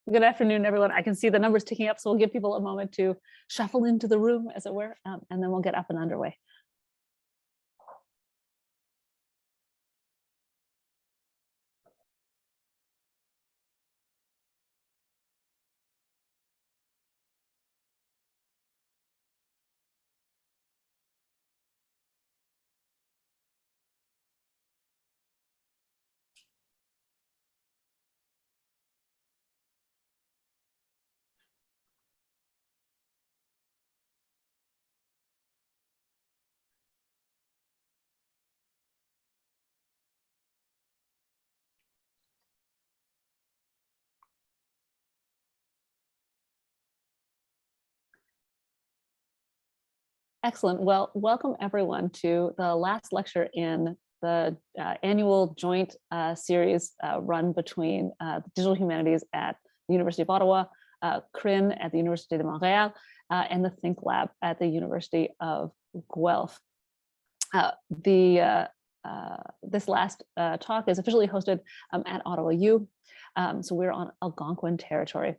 Good afternoon, everyone. I can see the numbers ticking up, so we'll give people a moment to shuffle into the room, as it were, and then we'll get up and underway. Excellent. Well, welcome everyone to the last lecture in the annual joint series run between the digital humanities at the University of Ottawa, CRIN at the Université de Montréal, and the Think Lab at the University of Guelph. This last talk is officially hosted at Ottawa U, so we're on Algonquin territory.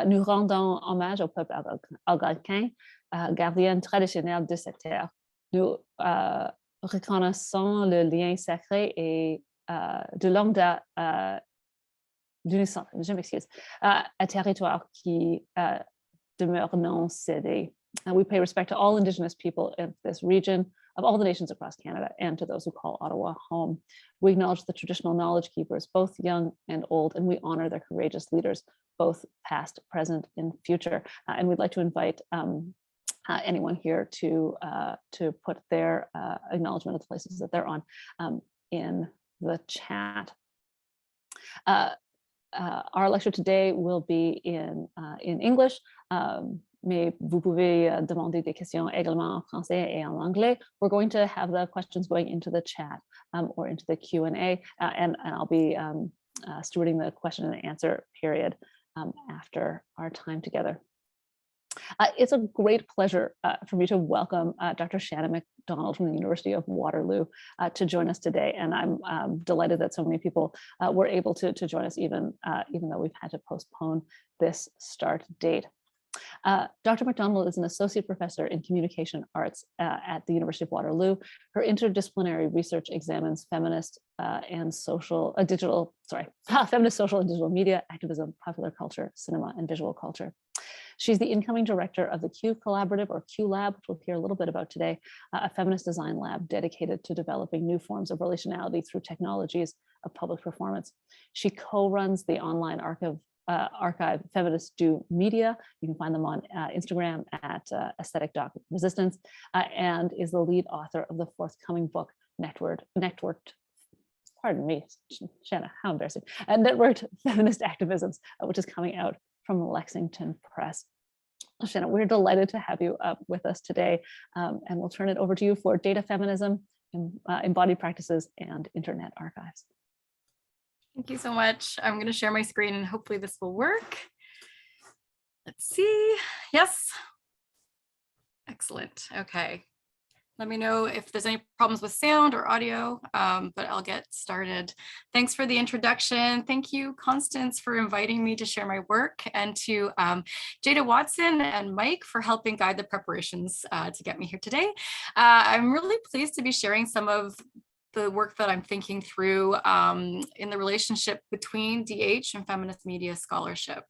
Nous rendons hommage au peuple algonquin, gardien traditionnel de cette terre. Nous reconnaissons le lien sacré et de longue date je m'excuse, un territoire qui demeure non cédé. We pay respect to all Indigenous people in this region, of all the nations across Canada, and to those who call Ottawa home. We acknowledge the traditional knowledge keepers, both young and old, and we honor their courageous leaders, both past, present, and future. And we'd like to invite anyone here to put their acknowledgement of the places that they're on in the chat. Our lecture today will be in English. Mais vous pouvez demander des questions également en français et en anglais. We're going to have the questions going into the chat or into the Q&A, and I'll be stewarding the question and answer period after our time together. It's a great pleasure for me to welcome Dr. Shannon McDonald from the University of Waterloo to join us today. And I'm delighted that so many people were able to join us, even though we've had to postpone this start date. Dr. McDonald is an associate professor in communication arts at the University of Waterloo. Her interdisciplinary research examines feminist feminist, social and digital media, activism, popular culture, cinema, and visual culture. She's the incoming director of the Q Collaborative, or Q Lab, which we'll hear a little bit about today, a feminist design lab dedicated to developing new forms of relationality through technologies of public performance. She co-runs the online archive Feminists Do Media. You can find them on Instagram at aesthetic.resistance, and is the lead author of the forthcoming book, Networked, pardon me, Shanna, how embarrassing, Networked Feminist Activisms, which is coming out from Lexington Press. Shanna, we're delighted to have you up with us today, and we'll turn it over to you for data feminism, embodied practices, and internet archives. Thank you so much. I'm going to share my screen and hopefully this will work. Let's see. Yes. Excellent. Okay. Let me know if there's any problems with sound or audio, but I'll get started. Thanks for the introduction. Thank you, Constance, for inviting me to share my work, and to Jada Watson and Mike for helping guide the preparations to get me here today. I'm really pleased to be sharing some of the work that I'm thinking through in the relationship between DH and feminist media scholarship.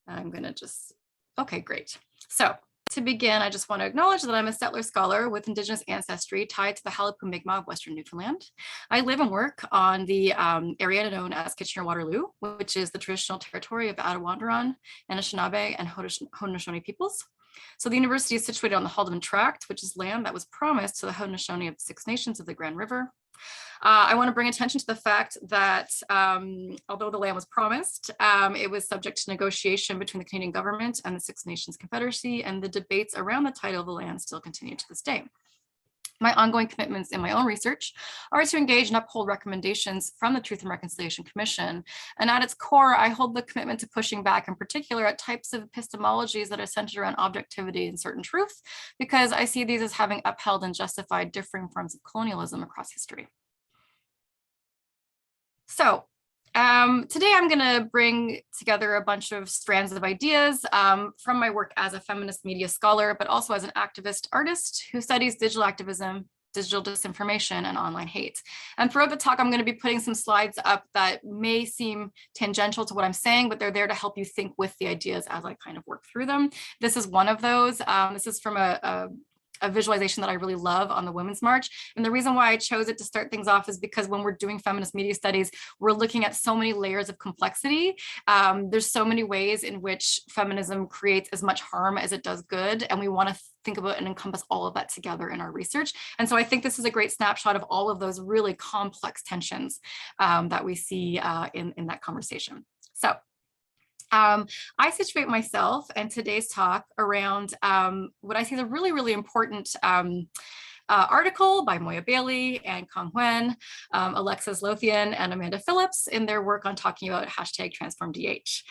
I'm gonna okay, great. So to begin, I just want to acknowledge that I'm a settler scholar with Indigenous ancestry tied to the Halapu Mi'kmaq of Western Newfoundland. I live and work on the area known as Kitchener-Waterloo, which is the traditional territory of the Attawandaron, Anishinaabe, and Haudenosaunee peoples. So the university is situated on the Haldeman Tract, which is land that was promised to the Haudenosaunee of the Six Nations of the Grand River. I want to bring attention to the fact that although the land was promised, it was subject to negotiation between the Canadian government and the Six Nations Confederacy, and the debates around the title of the land still continue to this day. My ongoing commitments in my own research are to engage and uphold recommendations from the Truth and Reconciliation Commission. And at its core, I hold the commitment to pushing back in particular at types of epistemologies that are centered around objectivity and certain truth, because I see these as having upheld and justified differing forms of colonialism across history. So Today I'm going to bring together a bunch of strands of ideas from my work as a feminist media scholar, but also as an activist artist who studies digital activism, digital disinformation, and online hate. And throughout the talk, I'm going to be putting some slides up that may seem tangential to what I'm saying, but they're there to help you think with the ideas as I kind of work through them. This is one of those. This is from a visualization that I really love on the Women's March. And the reason why I chose it to start things off is because when we're doing feminist media studies, we're looking at so many layers of complexity. There's so many ways in which feminism creates as much harm as it does good. And we want to think about and encompass all of that together in our research. And so I think this is a great snapshot of all of those really complex tensions that we see in that conversation. So I situate myself and today's talk around what I see as a really, really important article by Moya Bailey and Kong Huen, Alexis Lothian, and Amanda Phillips in their work on talking about #TransformDH.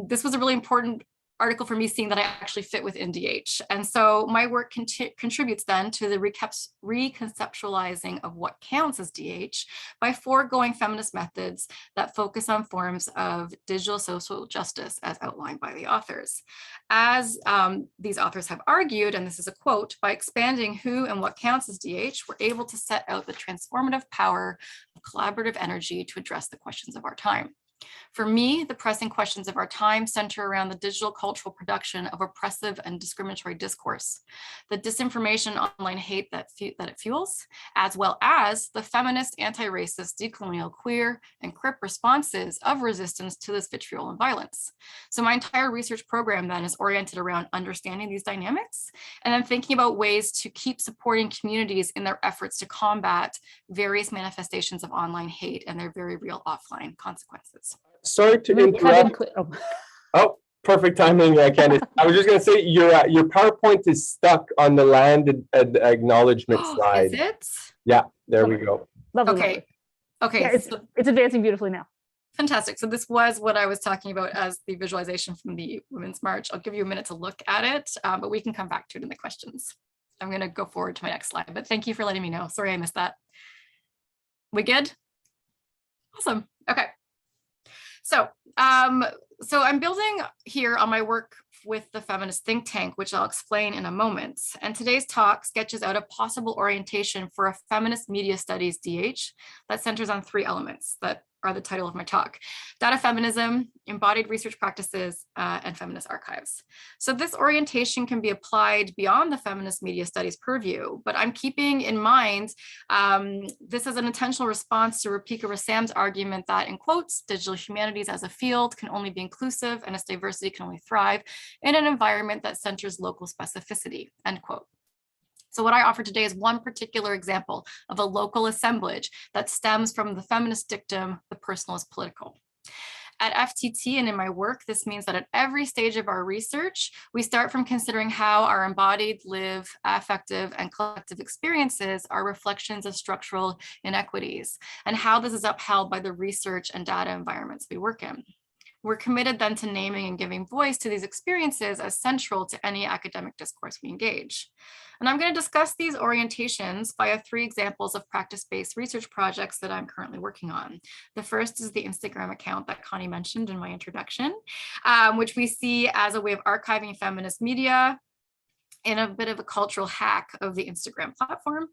This was a really important article for me, seeing that I actually fit within DH. And so my work contributes then to the reconceptualizing of what counts as DH by foregoing feminist methods that focus on forms of digital social justice as outlined by the authors. As these authors have argued, and this is a quote, by expanding who and what counts as DH, we're able to set out the transformative power of collaborative energy to address the questions of our time. For me, the pressing questions of our time center around the digital cultural production of oppressive and discriminatory discourse, the disinformation, online hate that it fuels, as well as the feminist, anti-racist, decolonial, queer, and crip responses of resistance to this vitriol and violence. So my entire research program then is oriented around understanding these dynamics and then thinking about ways to keep supporting communities in their efforts to combat various manifestations of online hate and their very real offline consequences. Sorry to interrupt. Oh, perfect timing, Candice. I was just going to say your PowerPoint is stuck on the land acknowledgement slide. Is it? Yeah, there we go. Lovely, Okay. lovely. Okay. Yeah, it's advancing beautifully now. Fantastic. So this was what I was talking about as the visualization from the Women's March. I'll give you a minute to look at it, but we can come back to it in the questions. I'm going to go forward to my next slide, but thank you for letting me know. Sorry, I missed that. We good? Awesome. Okay. So I'm building here on my work with the feminist think tank, which I'll explain in a moment. And today's talk sketches out a possible orientation for a feminist media studies DH that centers on 3 elements that are the title of my talk: data feminism, embodied research practices, and feminist archives. So this orientation can be applied beyond the feminist media studies purview, but I'm keeping in mind this as an intentional response to Rupika Rassam's argument that, in quotes, digital humanities as a field can only be inclusive and its diversity can only thrive in an environment that centers local specificity, end quote. So what I offer today is one particular example of a local assemblage that stems from the feminist dictum, the personal is political. At FTT and in my work, this means that at every stage of our research, we start from considering how our embodied, lived, affective, and collective experiences are reflections of structural inequities, and how this is upheld by the research and data environments we work in. We're committed then to naming and giving voice to these experiences as central to any academic discourse we engage. And I'm going to discuss these orientations via 3 examples of practice-based research projects that I'm currently working on. The first is the Instagram account that Connie mentioned in my introduction, which we see as a way of archiving feminist media in a bit of a cultural hack of the Instagram platform.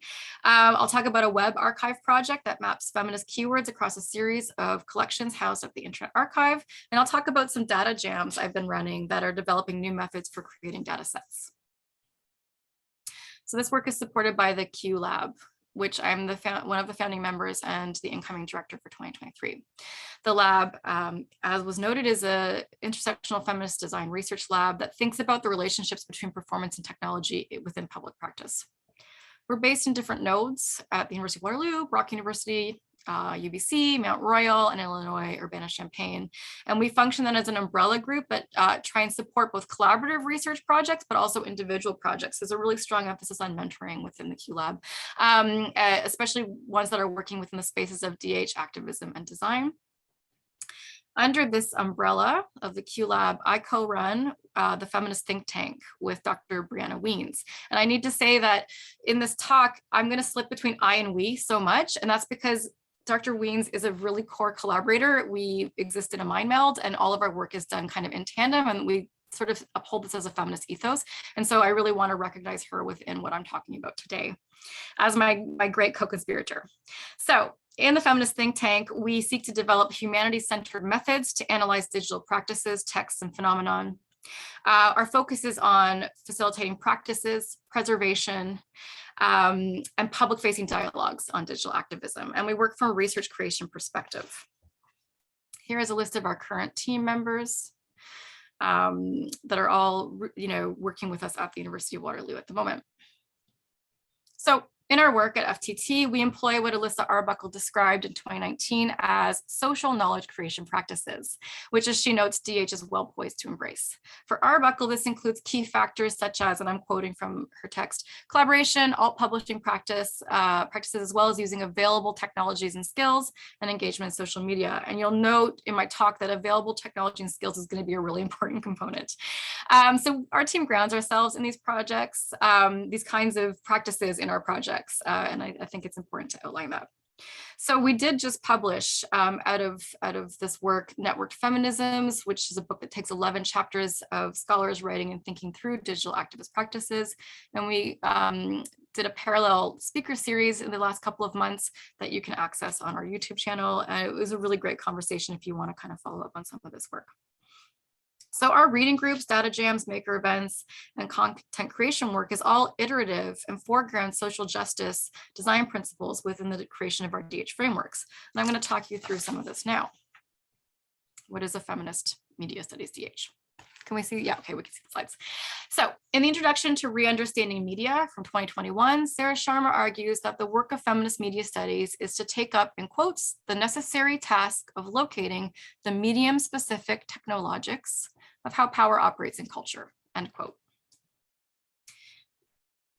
I'll talk about a web archive project that maps feminist keywords across a series of collections housed at the Internet Archive. And I'll talk about some data jams I've been running that are developing new methods for creating data sets. So this work is supported by the Q Lab, which I'm one of the founding members and the incoming director for 2023. The lab, as was noted, is an intersectional feminist design research lab that thinks about the relationships between performance and technology within public practice. We're based in different nodes at the University of Waterloo, Brock University, UBC, Mount Royal, and Illinois Urbana-Champaign. And we function then as an umbrella group that try and support both collaborative research projects, but also individual projects. There's a really strong emphasis on mentoring within the Q Lab, especially ones that are working within the spaces of DH, activism, and design. Under this umbrella of the Q Lab, I co-run the feminist think tank with Dr. Brianna Weens. And I need to say that in this talk, I'm going to slip between I and we so much. And that's because Dr. Wiens is a really core collaborator. We exist in a mind meld, and all of our work is done kind of in tandem, and we sort of uphold this as a feminist ethos. And so I really want to recognize her within what I'm talking about today as my great co-conspirator. So in the feminist think tank, we seek to develop humanity-centered methods to analyze digital practices, texts, and phenomenon. Our focus is on facilitating practices, preservation, and public-facing dialogues on digital activism. And we work from a research creation perspective. Here is a list of our current team members that are all, working with us at the University of Waterloo at the moment. So in our work at FTT, we employ what Alyssa Arbuckle described in 2019 as social knowledge creation practices, which, as she notes, DH is well poised to embrace. For Arbuckle, this includes key factors such as, and I'm quoting from her text, collaboration, alt publishing practices, as well as using available technologies and skills, and engagement in social media. And you'll note in my talk that available technology and skills is going to be a really important component. So our team grounds ourselves in these projects, these kinds of practices in our projects. And I think it's important to outline that. So we did just publish out of this work, Networked Feminisms, which is a book that takes 11 chapters of scholars writing and thinking through digital activist practices. And we did a parallel speaker series in the last couple of months that you can access on our YouTube channel. And it was a really great conversation if you want to kind of follow up on some of this work. So our reading groups, data jams, maker events, and content creation work is all iterative and foregrounds social justice design principles within the creation of our DH frameworks. And I'm going to talk you through some of this now. What is a feminist media studies DH? Can we see? Yeah, okay, we can see the slides. So in the introduction to Re-Understanding Media from 2021, Sarah Sharma argues that the work of feminist media studies is to take up, in quotes, the necessary task of locating the medium-specific technologics of how power operates in culture, end quote.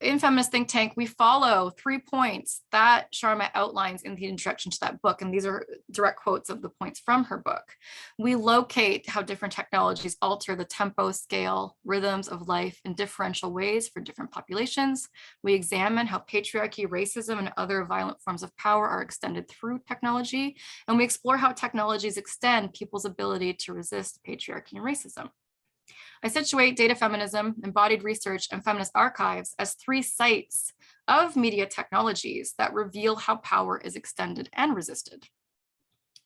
In Feminist Think Tank, we follow 3 points that Sharma outlines in the introduction to that book, and these are direct quotes of the points from her book. We locate how different technologies alter the tempo, scale, rhythms of life in differential ways for different populations. We examine how patriarchy, racism, and other violent forms of power are extended through technology, and we explore how technologies extend people's ability to resist patriarchy and racism. I situate data feminism, embodied research, and feminist archives as 3 sites of media technologies that reveal how power is extended and resisted.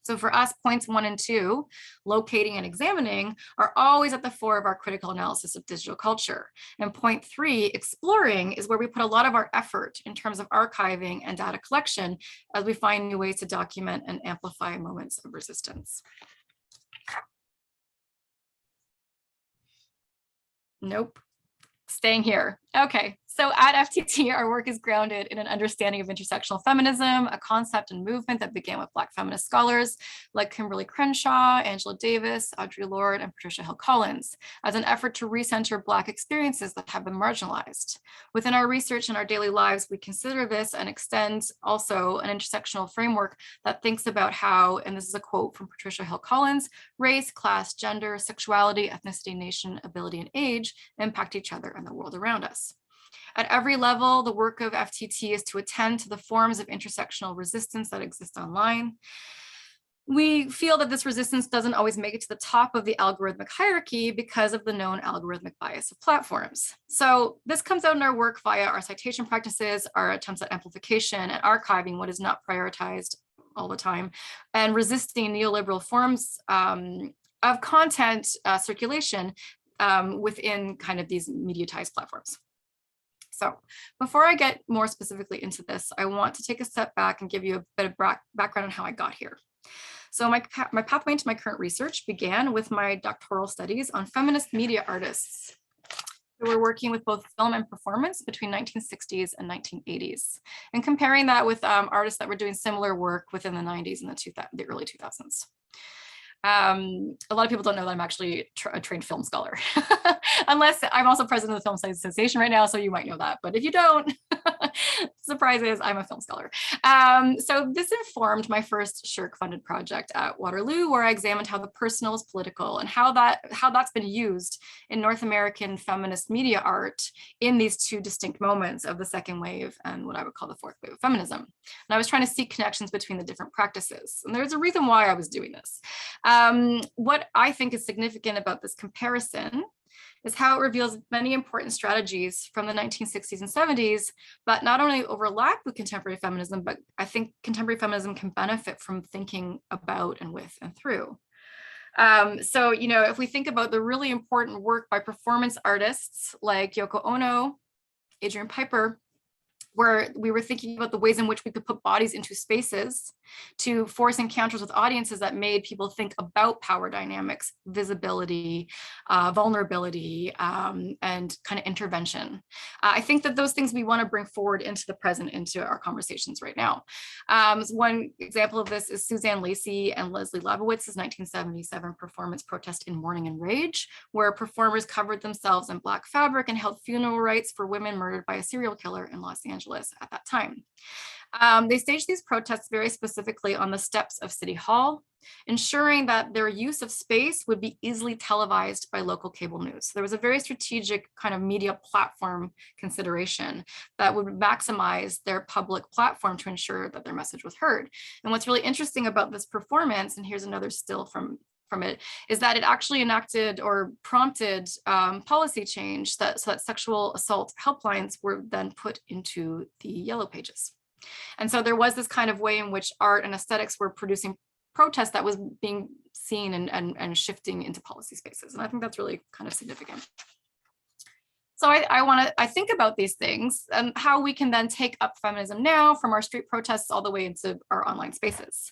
So for us, points 1 and 2, locating and examining, are always at the fore of our critical analysis of digital culture. And point 3, exploring, is where we put a lot of our effort in terms of archiving and data collection as we find new ways to document and amplify moments of resistance. Nope, staying here. Okay, so at FTT, our work is grounded in an understanding of intersectional feminism, a concept and movement that began with Black feminist scholars like Kimberly Crenshaw, Angela Davis, Audre Lorde, and Patricia Hill Collins, as an effort to recenter Black experiences that have been marginalized. Within our research and our daily lives, we consider this and extend also an intersectional framework that thinks about how, and this is a quote from Patricia Hill Collins, race, class, gender, sexuality, ethnicity, nation, ability, and age impact each other and the world around us. At every level, the work of FTT is to attend to the forms of intersectional resistance that exist online. We feel that this resistance doesn't always make it to the top of the algorithmic hierarchy because of the known algorithmic bias of platforms. So this comes out in our work via our citation practices, our attempts at amplification and archiving what is not prioritized all the time, and resisting neoliberal forms of content circulation within kind of these mediatized platforms. So before I get more specifically into this, I want to take a step back and give you a bit of background on how I got here. So my pathway into my current research began with my doctoral studies on feminist media artists who were working with both film and performance between 1960s and 1980s, and comparing that with artists that were doing similar work within the 90s and the early 2000s. A lot of people don't know that I'm actually a trained film scholar, unless I'm also president of the Film Studies Association right now, so you might know that. But if you don't, Surprise is I'm a film scholar. So this informed my first SSHRC-funded project at Waterloo, where I examined how the personal is political and how that's been used in North American feminist media art in these two distinct moments of the second wave and what I would call the fourth wave of feminism. And I was trying to see connections between the different practices. And there's a reason why I was doing this. What I think is significant about this comparison is how it reveals many important strategies from the 1960s and 70s, but not only overlap with contemporary feminism, but I think contemporary feminism can benefit from thinking about and with and through. So, if we think about the really important work by performance artists like Yoko Ono, Adrian Piper, where we were thinking about the ways in which we could put bodies into spaces to force encounters with audiences that made people think about power dynamics, visibility, vulnerability, and kind of intervention. I think that those things we want to bring forward into the present, into our conversations right now. One example of this is Suzanne Lacey and Leslie Lebowitz's 1977 performance Protest in Mourning and Rage, where performers covered themselves in Black fabric and held funeral rites for women murdered by a serial killer in Los Angeles at that time. They staged these protests very specifically on the steps of City Hall, ensuring that their use of space would be easily televised by local cable news. So there was a very strategic kind of media platform consideration that would maximize their public platform to ensure that their message was heard. And what's really interesting about this performance, and here's another still from it, is that it actually enacted or prompted policy change so that sexual assault helplines were then put into the yellow pages. And so there was this kind of way in which art and aesthetics were producing protest that was being seen and shifting into policy spaces. And I think that's really kind of significant. So I think about these things and how we can then take up feminism now from our street protests all the way into our online spaces.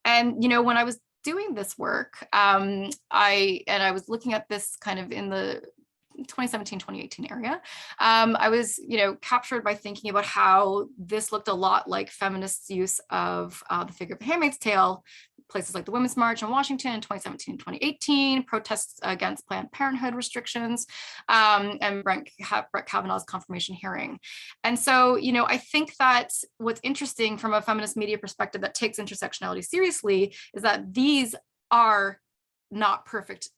And, when I was doing this work, I was looking at this kind of in the 2017, 2018 area. I was, captured by thinking about how this looked a lot like feminists' use of the figure of the Handmaid's Tale, places like the Women's March in Washington in 2017, 2018, protests against Planned Parenthood restrictions, and Brett Kavanaugh's confirmation hearing. And so, I think that what's interesting from a feminist media perspective that takes intersectionality seriously is that these are not perfect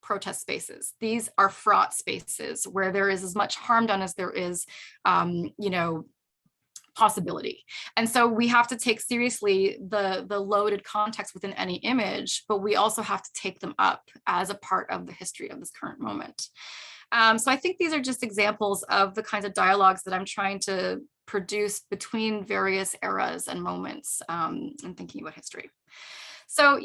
protest spaces. These are fraught spaces where there is as much harm done as there is, possibility. And so we have to take seriously the loaded context within any image, but we also have to take them up as a part of the history of this current moment. So I think these are just examples of the kinds of dialogues that I'm trying to produce between various eras and moments and thinking about history. So,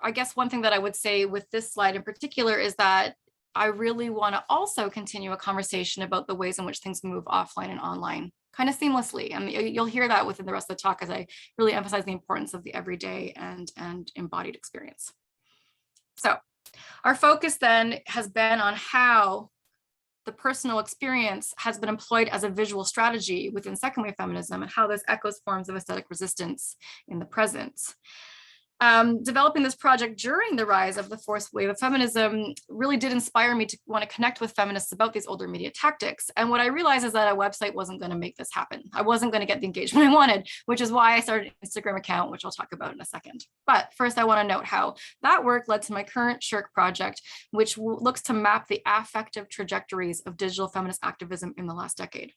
I guess one thing that I would say with this slide in particular is that I really want to also continue a conversation about the ways in which things move offline and online kind of seamlessly. And you'll hear that within the rest of the talk as I really emphasize the importance of the everyday and embodied experience. So our focus then has been on how the personal experience has been employed as a visual strategy within second wave feminism and how this echoes forms of aesthetic resistance in the present. Developing this project during the rise of the fourth wave of feminism really did inspire me to want to connect with feminists about these older media tactics. And what I realized is that a website wasn't going to make this happen. I wasn't going to get the engagement I wanted, which is why I started an Instagram account, which I'll talk about in a second. But first, I want to note how that work led to my current SSHRC project, which looks to map the affective trajectories of digital feminist activism in the last decade.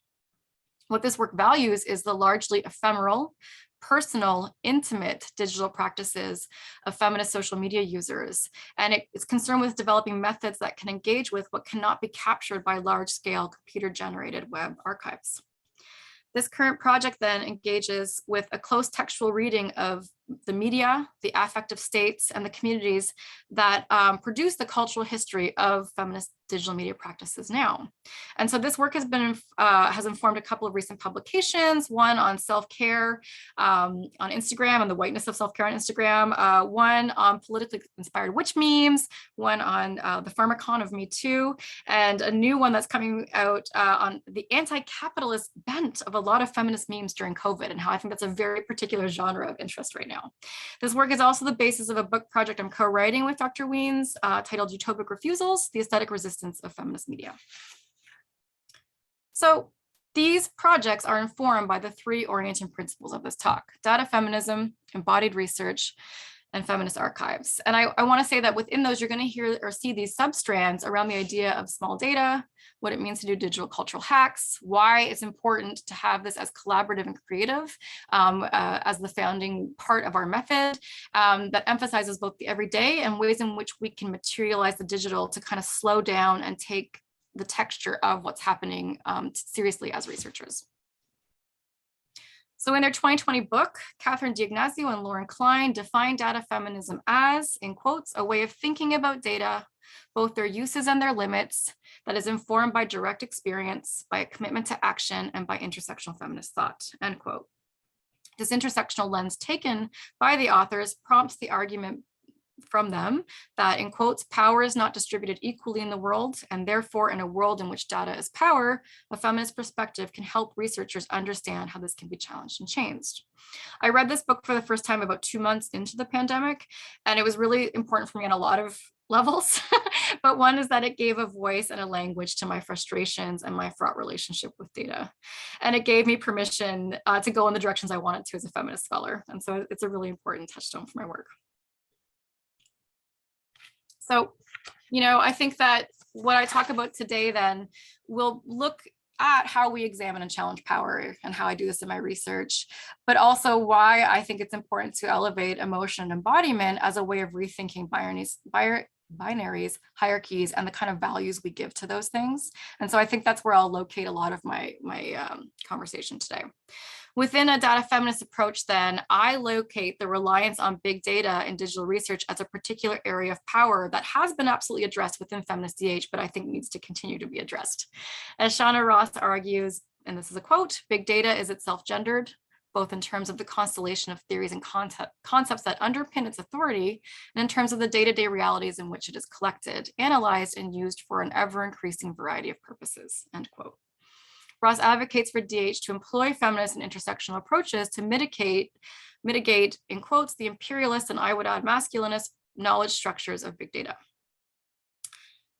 What this work values is the largely ephemeral, personal, intimate digital practices of feminist social media users. And it's concerned with developing methods that can engage with what cannot be captured by large-scale computer-generated web archives. This current project then engages with a close textual reading of the media, the affective states, and the communities that produce the cultural history of feminist digital media practices now. And so this work has informed a couple of recent publications, one on self-care on Instagram and the whiteness of self-care on Instagram, one on politically inspired witch memes, one on the pharmacon of Me Too, and a new one that's coming out on the anti-capitalist bent of a lot of feminist memes during COVID and how I think that's a very particular genre of interest right now. now. This work is also the basis of a book project I'm co-writing with Dr. Wiens titled Utopic Refusals, the Aesthetic Resistance of Feminist Media. So these projects are informed by the three orienting principles of this talk: data feminism, embodied research, and feminist archives. And I want to say that within those, you're going to hear or see these substrands around the idea of small data, what it means to do digital cultural hacks, why it's important to have this as collaborative and creative as the founding part of our method, that emphasizes both the everyday and ways in which we can materialize the digital to kind of slow down and take the texture of what's happening seriously as researchers. So in their 2020 book, Catherine D'Ignazio and Lauren Klein define data feminism as, in quotes, a way of thinking about data, both their uses and their limits, that is informed by direct experience, by a commitment to action, and by intersectional feminist thought, end quote. This intersectional lens taken by the authors prompts the argument from them that, in quotes, power is not distributed equally in the world, and therefore in a world in which data is power, a feminist perspective can help researchers understand how this can be challenged and changed. I read this book for the first time about 2 months into the pandemic, and it was really important for me on a lot of levels, but one is that it gave a voice and a language to my frustrations and my fraught relationship with data. And it gave me permission to go in the directions I wanted to as a feminist scholar. And so it's a really important touchstone for my work. So, I think that what I talk about today then will look at how we examine and challenge power and how I do this in my research, but also why I think it's important to elevate emotion and embodiment as a way of rethinking binaries, hierarchies, and the kind of values we give to those things. And so I think that's where I'll locate a lot of my conversation today. Within a data feminist approach, then, I locate the reliance on big data in digital research as a particular area of power that has been absolutely addressed within feminist DH, but I think needs to continue to be addressed. As Shauna Ross argues, and this is a quote, "Big data is itself gendered, both in terms of the constellation of theories and concepts that underpin its authority, and in terms of the day-to-day realities in which it is collected, analyzed, and used for an ever-increasing variety of purposes," end quote. Ross advocates for DH to employ feminist and intersectional approaches to mitigate, in quotes, the imperialist and I would add masculinist knowledge structures of big data.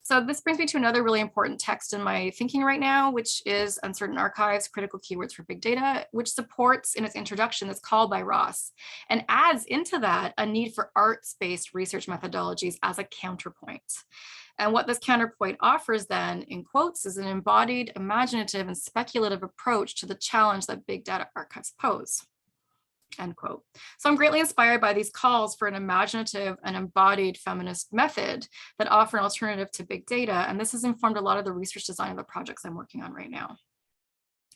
So this brings me to another really important text in my thinking right now, which is Uncertain Archives, Critical Keywords for Big Data, which supports in its introduction this call by Ross and adds into that a need for arts-based research methodologies as a counterpoint. And what this counterpoint offers then, in quotes, is an embodied, imaginative, and speculative approach to the challenge that big data archives pose, end quote. So I'm greatly inspired by these calls for an imaginative and embodied feminist method that offer an alternative to big data. And this has informed a lot of the research design of the projects I'm working on right now.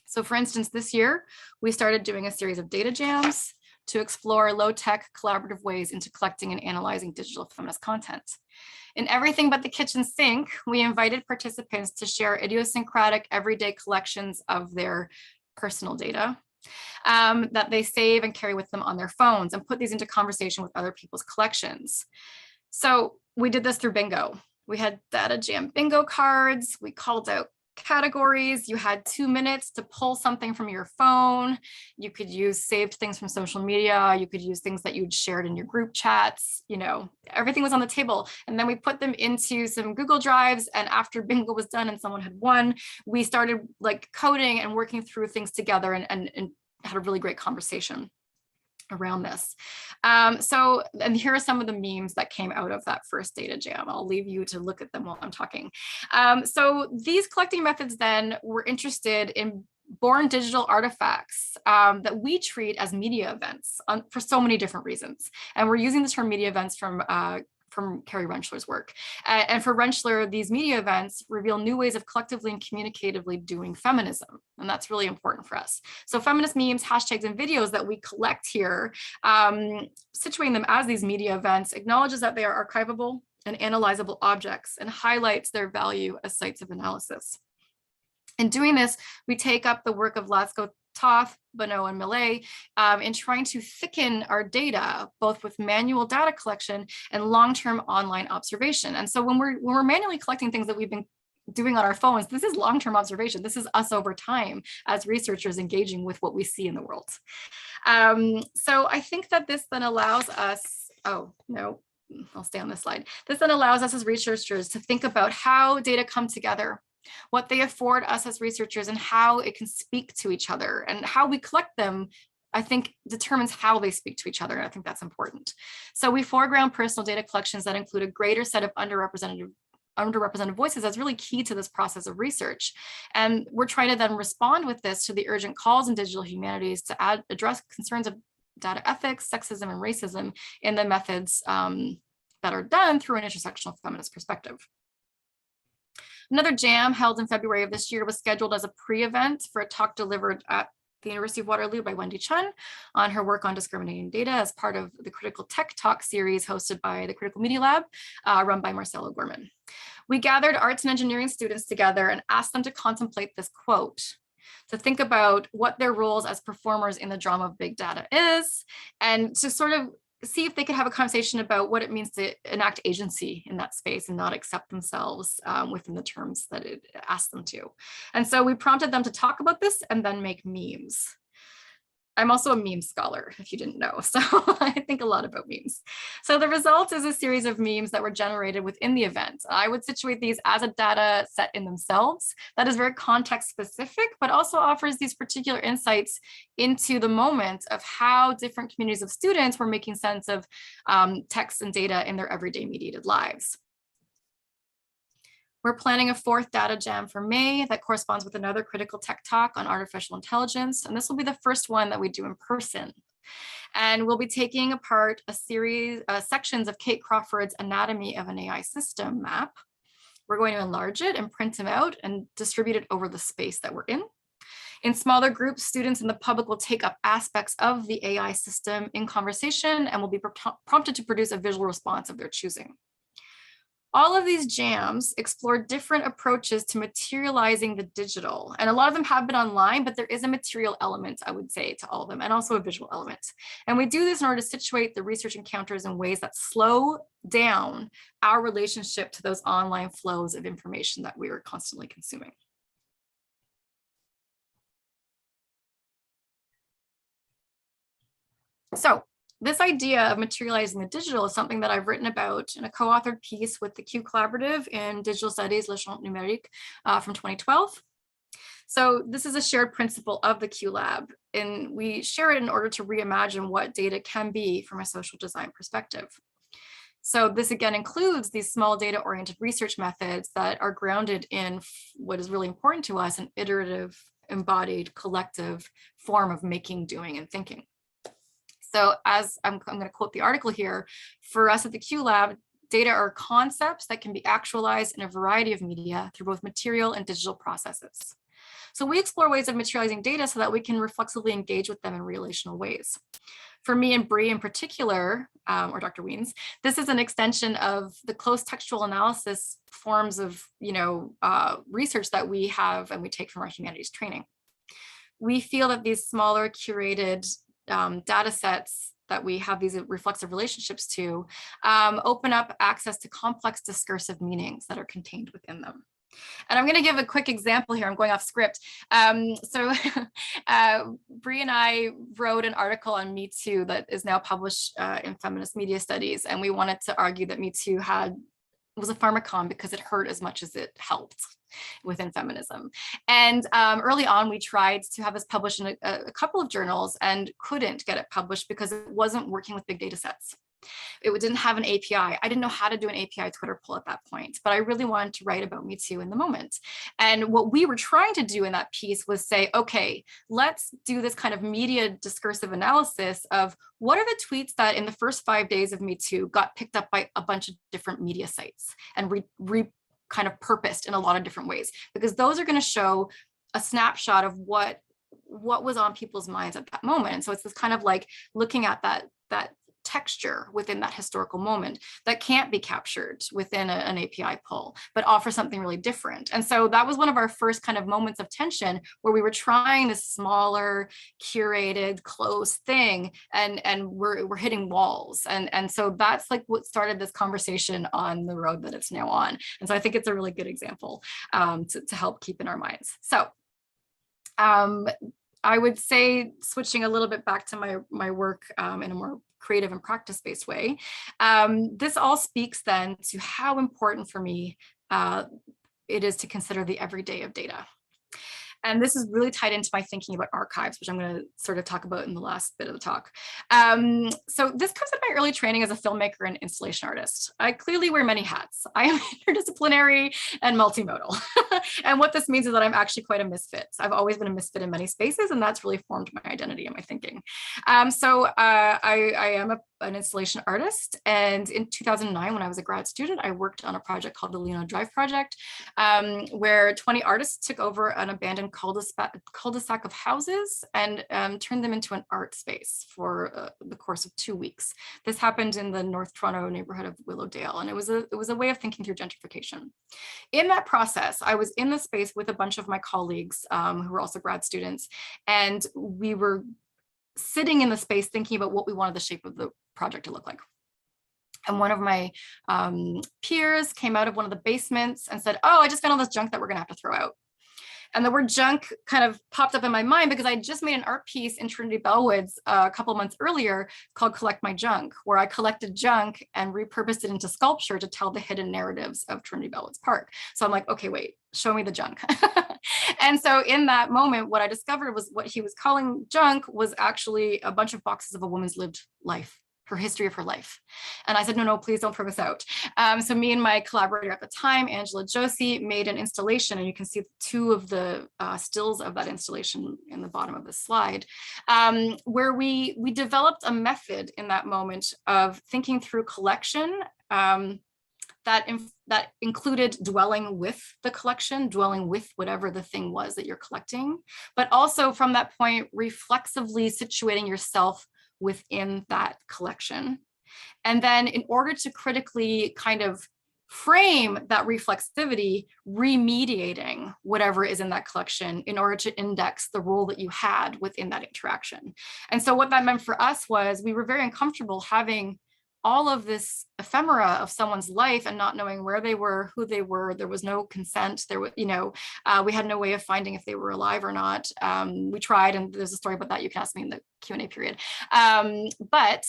So for instance, this year, we started doing a series of data jams to explore low-tech collaborative ways into collecting and analyzing digital feminist content. In Everything But the Kitchen Sink, we invited participants to share idiosyncratic everyday collections of their personal data that they save and carry with them on their phones and put these into conversation with other people's collections. So we did this through bingo. We had data jam bingo cards. We called out categories. You had 2 minutes to pull something from your phone. You could use saved things from social media. You could use things that you'd shared in your group chats. Everything was on the table. And then we put them into some Google Drives. And after bingo was done and someone had won, we started coding and working through things together and had a really great conversation around this. And here are some of the memes that came out of that first data jam. I'll leave you to look at them while I'm talking. So these collecting methods then were interested in born digital artifacts that we treat as media events for so many different reasons. And we're using the term media events from Carrie Rentschler's work. And for Rentschler, these media events reveal new ways of collectively and communicatively doing feminism. And that's really important for us. So feminist memes, hashtags, and videos that we collect here, situating them as these media events, acknowledges that they are archivable and analyzable objects and highlights their value as sites of analysis. In doing this, we take up the work of Latsko, Toth, Bonneau, and Millet in trying to thicken our data, both with manual data collection and long-term online observation. And so when we're manually collecting things that we've been doing on our phones. This is long-term observation. This is us over time as researchers engaging with what we see in the world. So I think that this then allows us, oh, no, I'll stay on this slide. This then allows us as researchers to think about how data come together, what they afford us as researchers, and how it can speak to each other, and how we collect them, I think, determines how they speak to each other. And I think that's important. So we foreground personal data collections that include a greater set of underrepresented voices as really key to this process of research. And we're trying to then respond with this to the urgent calls in digital humanities to address concerns of data ethics, sexism, and racism in the methods that are done through an intersectional feminist perspective. Another jam held in February of this year was scheduled as a pre-event for a talk delivered at the University of Waterloo by Wendy Chun on her work on discriminating data as part of the Critical Tech Talk series hosted by the Critical Media Lab, run by Marcelo Gorman. We gathered arts and engineering students together and asked them to contemplate this quote, to think about what their roles as performers in the drama of big data is, and to sort of see if they could have a conversation about what it means to enact agency in that space and not accept themselves within the terms that it asks them to. And so we prompted them to talk about this and then make memes. I'm also a meme scholar, if you didn't know, so I think a lot about memes. So the result is a series of memes that were generated within the event. I would situate these as a data set in themselves that is very context specific, but also offers these particular insights into the moment of how different communities of students were making sense of text and data in their everyday mediated lives. We're planning a 4th data jam for May that corresponds with another critical tech talk on artificial intelligence. And this will be the first one that we do in person. And we'll be taking apart a series, sections of Kate Crawford's Anatomy of an AI System map. We're going to enlarge it and print them out and distribute it over the space that we're in. In smaller groups, students and the public will take up aspects of the AI system in conversation and will be prompted to produce a visual response of their choosing. All of these jams explore different approaches to materializing the digital. And a lot of them have been online, but there is a material element, I would say, to all of them, and also a visual element. And we do this in order to situate the research encounters in ways that slow down our relationship to those online flows of information that we are constantly consuming. So this idea of materializing the digital is something that I've written about in a co-authored piece with the Q Collaborative in Digital Studies, Le Champ Numérique from 2012. So this is a shared principle of the Q Lab, and we share it in order to reimagine what data can be from a social design perspective. So this again includes these small data-oriented research methods that are grounded in what is really important to us, an iterative, embodied, collective form of making, doing, and thinking. So as I'm going to quote the article here, for us at the Q Lab, data are concepts that can be actualized in a variety of media through both material and digital processes. So we explore ways of materializing data so that we can reflexively engage with them in relational ways. For me and Bree in particular, or Dr. Wiens, this is an extension of the close textual analysis forms of research that we have and we take from our humanities training. We feel that these smaller curated data sets that we have these reflexive relationships to open up access to complex discursive meanings that are contained within them. And I'm going to give a quick example here. I'm going off script. So Bree and I wrote an article on Me Too that is now published in Feminist Media Studies. And we wanted to argue that Me Too was a pharmacon because it hurt as much as it helped within feminism. And early on, we tried to have this published in a couple of journals and couldn't get it published because it wasn't working with big data sets. It didn't have an API. I didn't know how to do an API Twitter poll at that point, but I really wanted to write about Me Too in the moment. And what we were trying to do in that piece was say, okay, let's do this kind of media discursive analysis of what are the tweets that in the first 5 days of Me Too got picked up by a bunch of different media sites and kind of purposed in a lot of different ways, because those are going to show a snapshot of what was on people's minds at that moment. And so it's this kind of like looking at that texture within that historical moment that can't be captured within an API pull, but offer something really different. And so that was one of our first kind of moments of tension where we were trying this smaller, curated, close thing, and we're hitting walls. And so that's like what started this conversation on the road that it's now on. And so I think it's a really good example to help keep in our minds. So I would say, switching a little bit back to my work in a more creative and practice-based way, this all speaks then to how important for me it is to consider the everyday of data. And this is really tied into my thinking about archives, which I'm going to sort of talk about in the last bit of the talk. So this comes out of my early training as a filmmaker and installation artist. I clearly wear many hats. I am interdisciplinary and multimodal. And what this means is that I'm actually quite a misfit. I've always been a misfit in many spaces, and that's really formed my identity and my thinking. I am an installation artist. And in 2009, when I was a grad student, I worked on a project called the Leona Drive Project, where 20 artists took over an abandoned cul-de-sac of houses and turned them into an art space for the course of 2 weeks. This happened in the North Toronto neighborhood of Willowdale, and it was a way of thinking through gentrification. In that process, I was in the space with a bunch of my colleagues who were also grad students, and we were sitting in the space thinking about what we wanted the shape of the project to look like. And one of my peers came out of one of the basements and said, "Oh, I just found all this junk that we're gonna have to throw out." And the word junk kind of popped up in my mind because I just made an art piece in Trinity Bellwoods a couple of months earlier called Collect My Junk, where I collected junk and repurposed it into sculpture to tell the hidden narratives of Trinity Bellwoods Park. So I'm like, okay, wait, show me the junk. And so in that moment, what I discovered was what he was calling junk was actually a bunch of boxes of a woman's lived life, her history of her life. And I said, no, please don't throw this out. So me and my collaborator at the time, Angela Josie, made an installation, and you can see two of the stills of that installation in the bottom of the slide, where we developed a method in that moment of thinking through collection that included dwelling with the collection, dwelling with whatever the thing was that you're collecting, but also from that point, reflexively situating yourself within that collection. And then in order to critically kind of frame that reflexivity, remediating whatever is in that collection in order to index the role that you had within that interaction. And so what that meant for us was we were very uncomfortable having all of this ephemera of someone's life and not knowing where they were, who they were. There was no consent. There was, we had no way of finding if they were alive or not. We tried, and there's a story about that. You can ask me in the Q&A period. But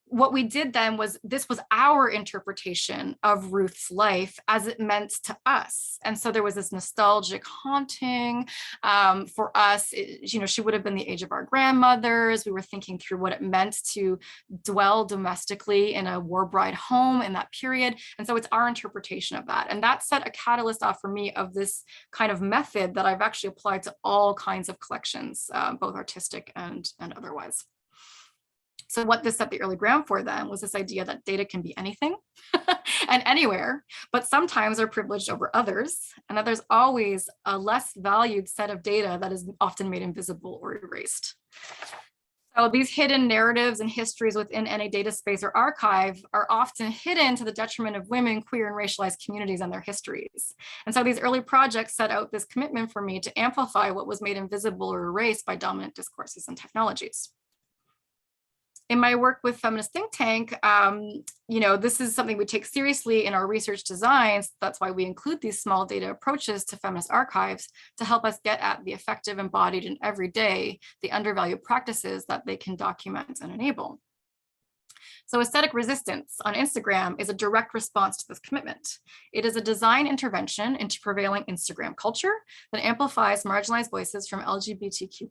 what we did then was, this was our interpretation of Ruth's life as it meant to us. And so there was this nostalgic haunting for us. She would have been the age of our grandmothers. We were thinking through what it meant to dwell domestically in a war bride home in that period. And so it's our interpretation of that. And that set a catalyst off for me of this kind of method that I've actually applied to all kinds of collections, both artistic and otherwise. So what this set the early ground for then was this idea that data can be anything and anywhere, but sometimes are privileged over others, and that there's always a less valued set of data that is often made invisible or erased. So these hidden narratives and histories within any data space or archive are often hidden to the detriment of women, queer, and racialized communities and their histories. And so these early projects set out this commitment for me to amplify what was made invisible or erased by dominant discourses and technologies. In my work with Feminist Think Tank, this is something we take seriously in our research designs. That's why we include these small data approaches to feminist archives to help us get at the effective, embodied, and everyday, the undervalued practices that they can document and enable. So aesthetic resistance on Instagram is a direct response to this commitment. It is a design intervention into prevailing Instagram culture that amplifies marginalized voices from LGBTQ+,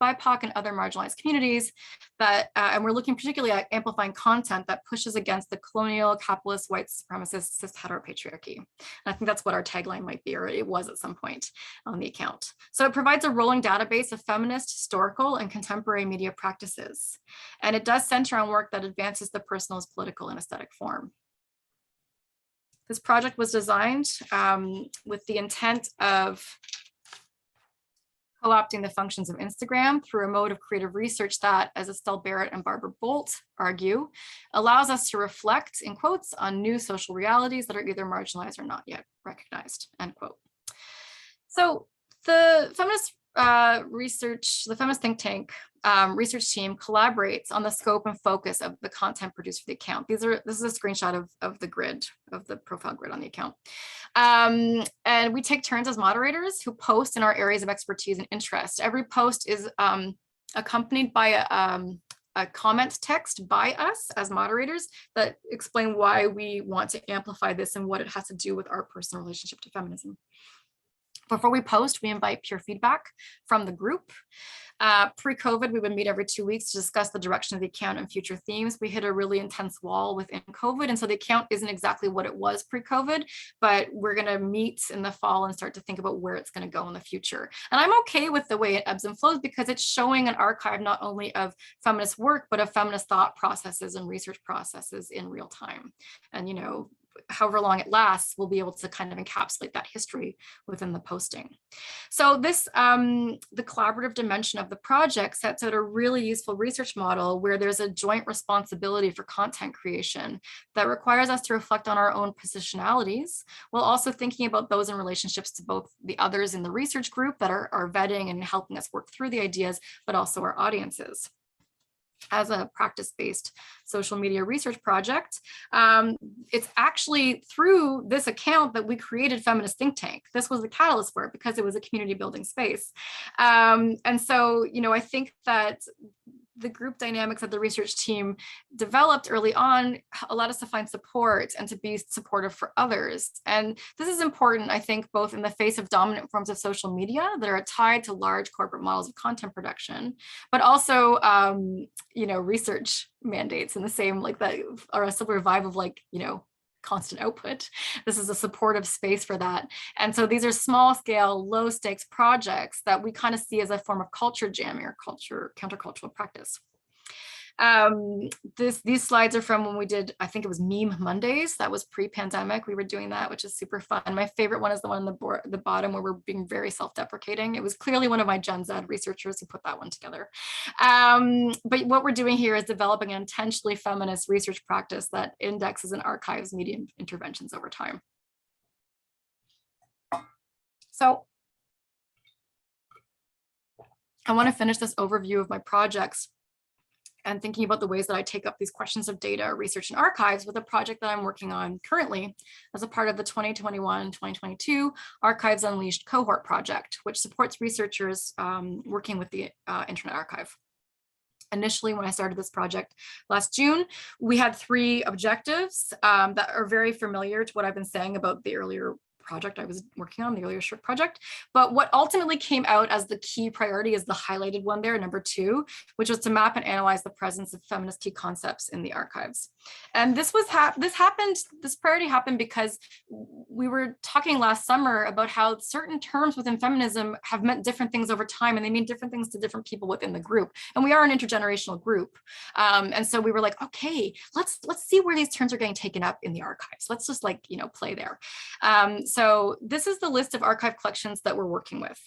BIPOC, and other marginalized communities and we're looking particularly at amplifying content that pushes against the colonial, capitalist, white supremacist, cis heteropatriarchy. And I think that's what our tagline might be, or it was at some point on the account. So it provides a rolling database of feminist, historical, and contemporary media practices. And it does center on work that advances the personal as political and aesthetic form. This project was designed with the intent of co-opting the functions of Instagram through a mode of creative research that, as Estelle Barrett and Barbara Bolt argue, allows us to reflect, in quotes, on new social realities that are either marginalized or not yet recognized, end quote. So the feminist the feminist think tank research team collaborates on the scope and focus of the content produced for the account. This is a screenshot of the grid, of the profile grid on the account. And we take turns as moderators who post in our areas of expertise and interest. Every post is accompanied by a comment text by us as moderators that explain why we want to amplify this and what it has to do with our personal relationship to feminism. Before we post, we invite peer feedback from the group. Pre-COVID, we would meet every 2 weeks to discuss the direction of the account and future themes. We hit a really intense wall within COVID, and so the account isn't exactly what it was pre-COVID, but we're going to meet in the fall and start to think about where it's going to go in the future. And I'm okay with the way it ebbs and flows because it's showing an archive not only of feminist work, but of feminist thought processes and research processes in real time. And, you know, however long it lasts, we'll be able to kind of encapsulate that history within the posting. So this, the collaborative dimension of the project sets out a really useful research model where there's a joint responsibility for content creation that requires us to reflect on our own positionalities, while also thinking about those in relationships to both the others in the research group that are vetting and helping us work through the ideas, but also our audiences. As a practice-based social media research project, it's actually through this account that we created Feminist Think Tank. This was the catalyst for it because it was a community building space. And so, you know, I think that the group dynamics that the research team developed early on allowed us to find support and to be supportive for others. And this is important, I think, both in the face of dominant forms of social media that are tied to large corporate models of content production, but also, you know, research mandates in the same, like that are a similar vibe of like, you know, constant output. This is a supportive space for that. And so these are small scale, low stakes projects that we kind of see as a form of culture jamming or countercultural practice. These slides are from when we did, I think it was Meme Mondays. That was pre-pandemic. We were doing that, which is super fun. My favorite one is the one on the bottom where we're being very self-deprecating. It was clearly one of my Gen Z researchers who put that one together. But what we're doing here is developing an intentionally feminist research practice that indexes and archives media interventions over time. So I want to finish this overview of my projects and thinking about the ways that I take up these questions of data, research, and archives with a project that I'm working on currently as a part of the 2021-2022 Archives Unleashed cohort project, which supports researchers working with the Internet Archive. Initially, when I started this project last June, we had 3 objectives that are very familiar to what I've been saying about the earlier project I was working on, the earlier short project. But what ultimately came out as the key priority is the highlighted one there, number 2, which was to map and analyze the presence of feminist key concepts in the archives. And this priority happened because we were talking last summer about how certain terms within feminism have meant different things over time, and they mean different things to different people within the group. And we are an intergenerational group. And so we were like, okay, let's see where these terms are getting taken up in the archives. Let's just like, you know, play there. So this is the list of archive collections that we're working with.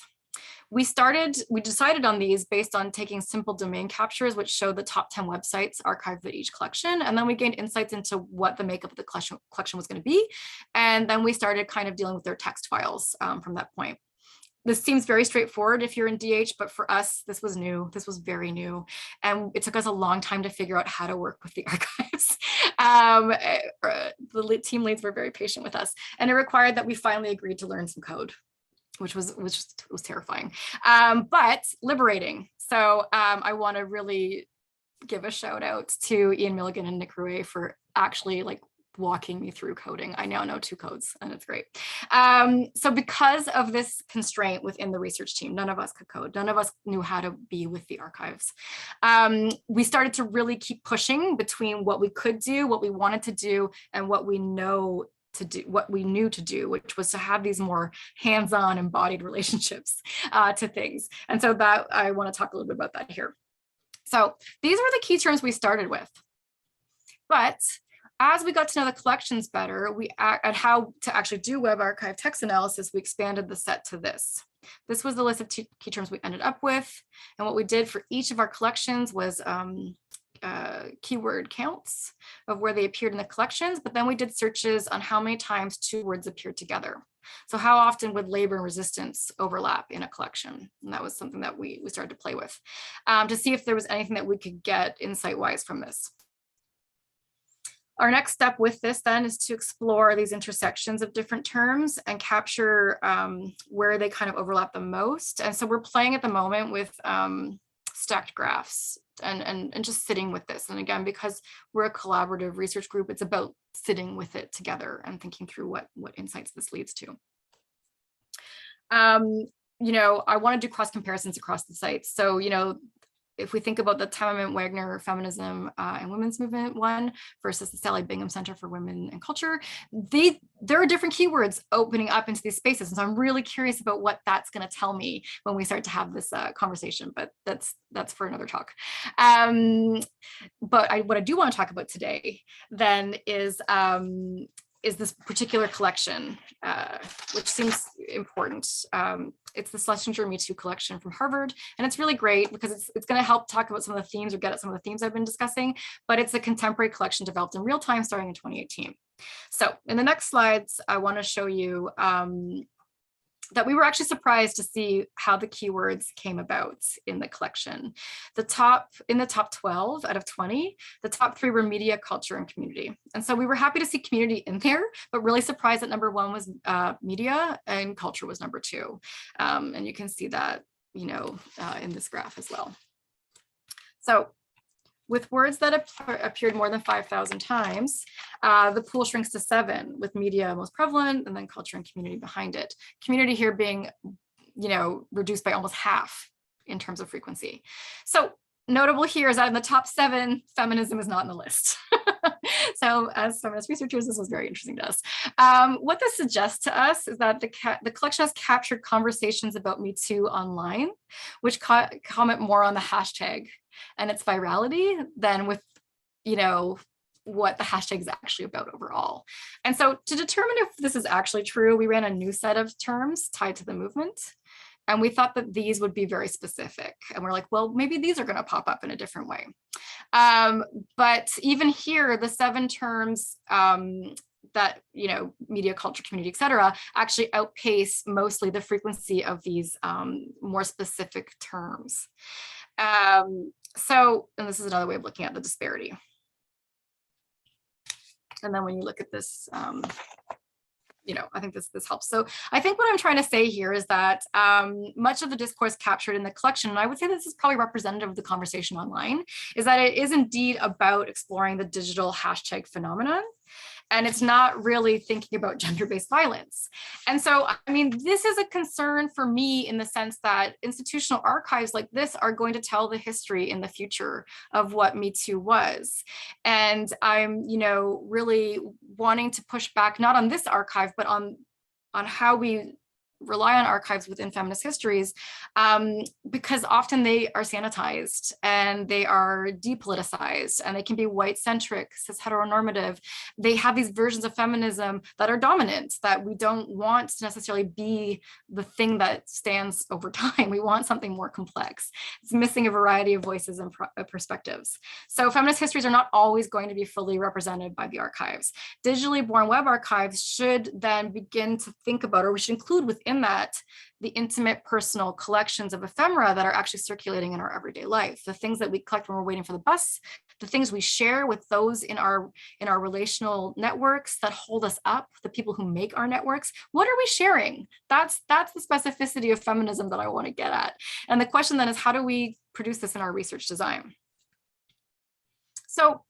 We decided on these based on taking simple domain captures, which showed the top 10 websites archived at each collection. And then we gained insights into what the makeup of the collection was going to be. And then we started kind of dealing with their text files from that point. This seems very straightforward if you're in DH, but for us, this was new. This was very new. And it took us a long time to figure out how to work with the archives. The team leads were very patient with us. And it required that we finally agreed to learn some code, which was terrifying, but liberating. So I want to really give a shout out to Ian Milligan and Nick Rouet for actually like walking me through coding. I now know 2 codes and it's great. So because of this constraint within the research team, none of us could code. None of us knew how to be with the archives. We started to really keep pushing between what we could do, what we wanted to do, and what we knew to do, which was to have these more hands-on embodied relationships to things. And so that I want to talk a little bit about that here. So these were the key terms we started with. But as we got to know the collections better, and how to actually do web archive text analysis, we expanded the set to this. This was the list of key terms we ended up with. And what we did for each of our collections was keyword counts of where they appeared in the collections, but then we did searches on how many times two words appeared together. So how often would labor and resistance overlap in a collection? And that was something that we started to play with to see if there was anything that we could get insight-wise from this. Our next step with this then is to explore these intersections of different terms and capture where they kind of overlap the most. And so we're playing at the moment with stacked graphs and just sitting with this. And again, because we're a collaborative research group, it's about sitting with it together and thinking through what insights this leads to. You know, I want to do cross comparisons across the sites. So, you know, if we think about the Timmerman Wagner Feminism and Women's Movement one versus the Sally Bingham Center for Women and Culture, there are different keywords opening up into these spaces. And so I'm really curious about what that's going to tell me when we start to have this conversation, but that's for another talk. But what I do want to talk about today then is this particular collection, which seems important. It's the Schlesinger Me Too collection from Harvard, and it's really great because it's going to help talk about some of the themes or get at some of the themes I've been discussing, but it's a contemporary collection developed in real time starting in 2018. So in the next slides, I want to show you that we were actually surprised to see how the keywords came about in the collection. In the top 12 out of 20, the top 3 were media, culture, and community. And so we were happy to see community in there, but really surprised that number 1 was media and culture was number 2. And you can see that, you know, in this graph as well. So with words that appeared more than 5,000 times, the pool shrinks to 7, with media most prevalent and then culture and community behind it. Community here being, you know, reduced by almost half in terms of frequency. So notable here is that in the top 7, feminism is not in the list. So as feminist researchers, this was very interesting to us. What this suggests to us is that the collection has captured conversations about Me Too online, which comment more on the hashtag and its virality than with, you know, what the hashtag is actually about overall. And so to determine if this is actually true, we ran a new set of terms tied to the movement. And we thought that these would be very specific. And we're like, well, maybe these are going to pop up in a different way. But even here, the 7 terms that, you know, media, culture, community, et cetera, actually outpace mostly the frequency of these more specific terms. So, and this is another way of looking at the disparity. And then when you look at this, you know, I think this helps. So I think what I'm trying to say here is that much of the discourse captured in the collection, and I would say this is probably representative of the conversation online, is that it is indeed about exploring the digital hashtag phenomenon. And it's not really thinking about gender-based violence. And so, I mean, this is a concern for me in the sense that institutional archives like this are going to tell the history in the future of what Me Too was. And I'm, you know, really wanting to push back, not on this archive, but on how we rely on archives within feminist histories, because often they are sanitized and they are depoliticized and they can be white-centric, cis heteronormative. They have these versions of feminism that are dominant, that we don't want to necessarily be the thing that stands over time. We want something more complex. It's missing a variety of voices and perspectives. So feminist histories are not always going to be fully represented by the archives. Digitally born web archives should then begin to think about, or we should include within that, the intimate personal collections of ephemera that are actually circulating in our everyday life, the things that we collect when we're waiting for the bus, the things we share with those in our relational networks that hold us up, the people who make our networks. What are we sharing? That's the specificity of feminism that I want to get at. And the question then is, how do we produce this in our research design? So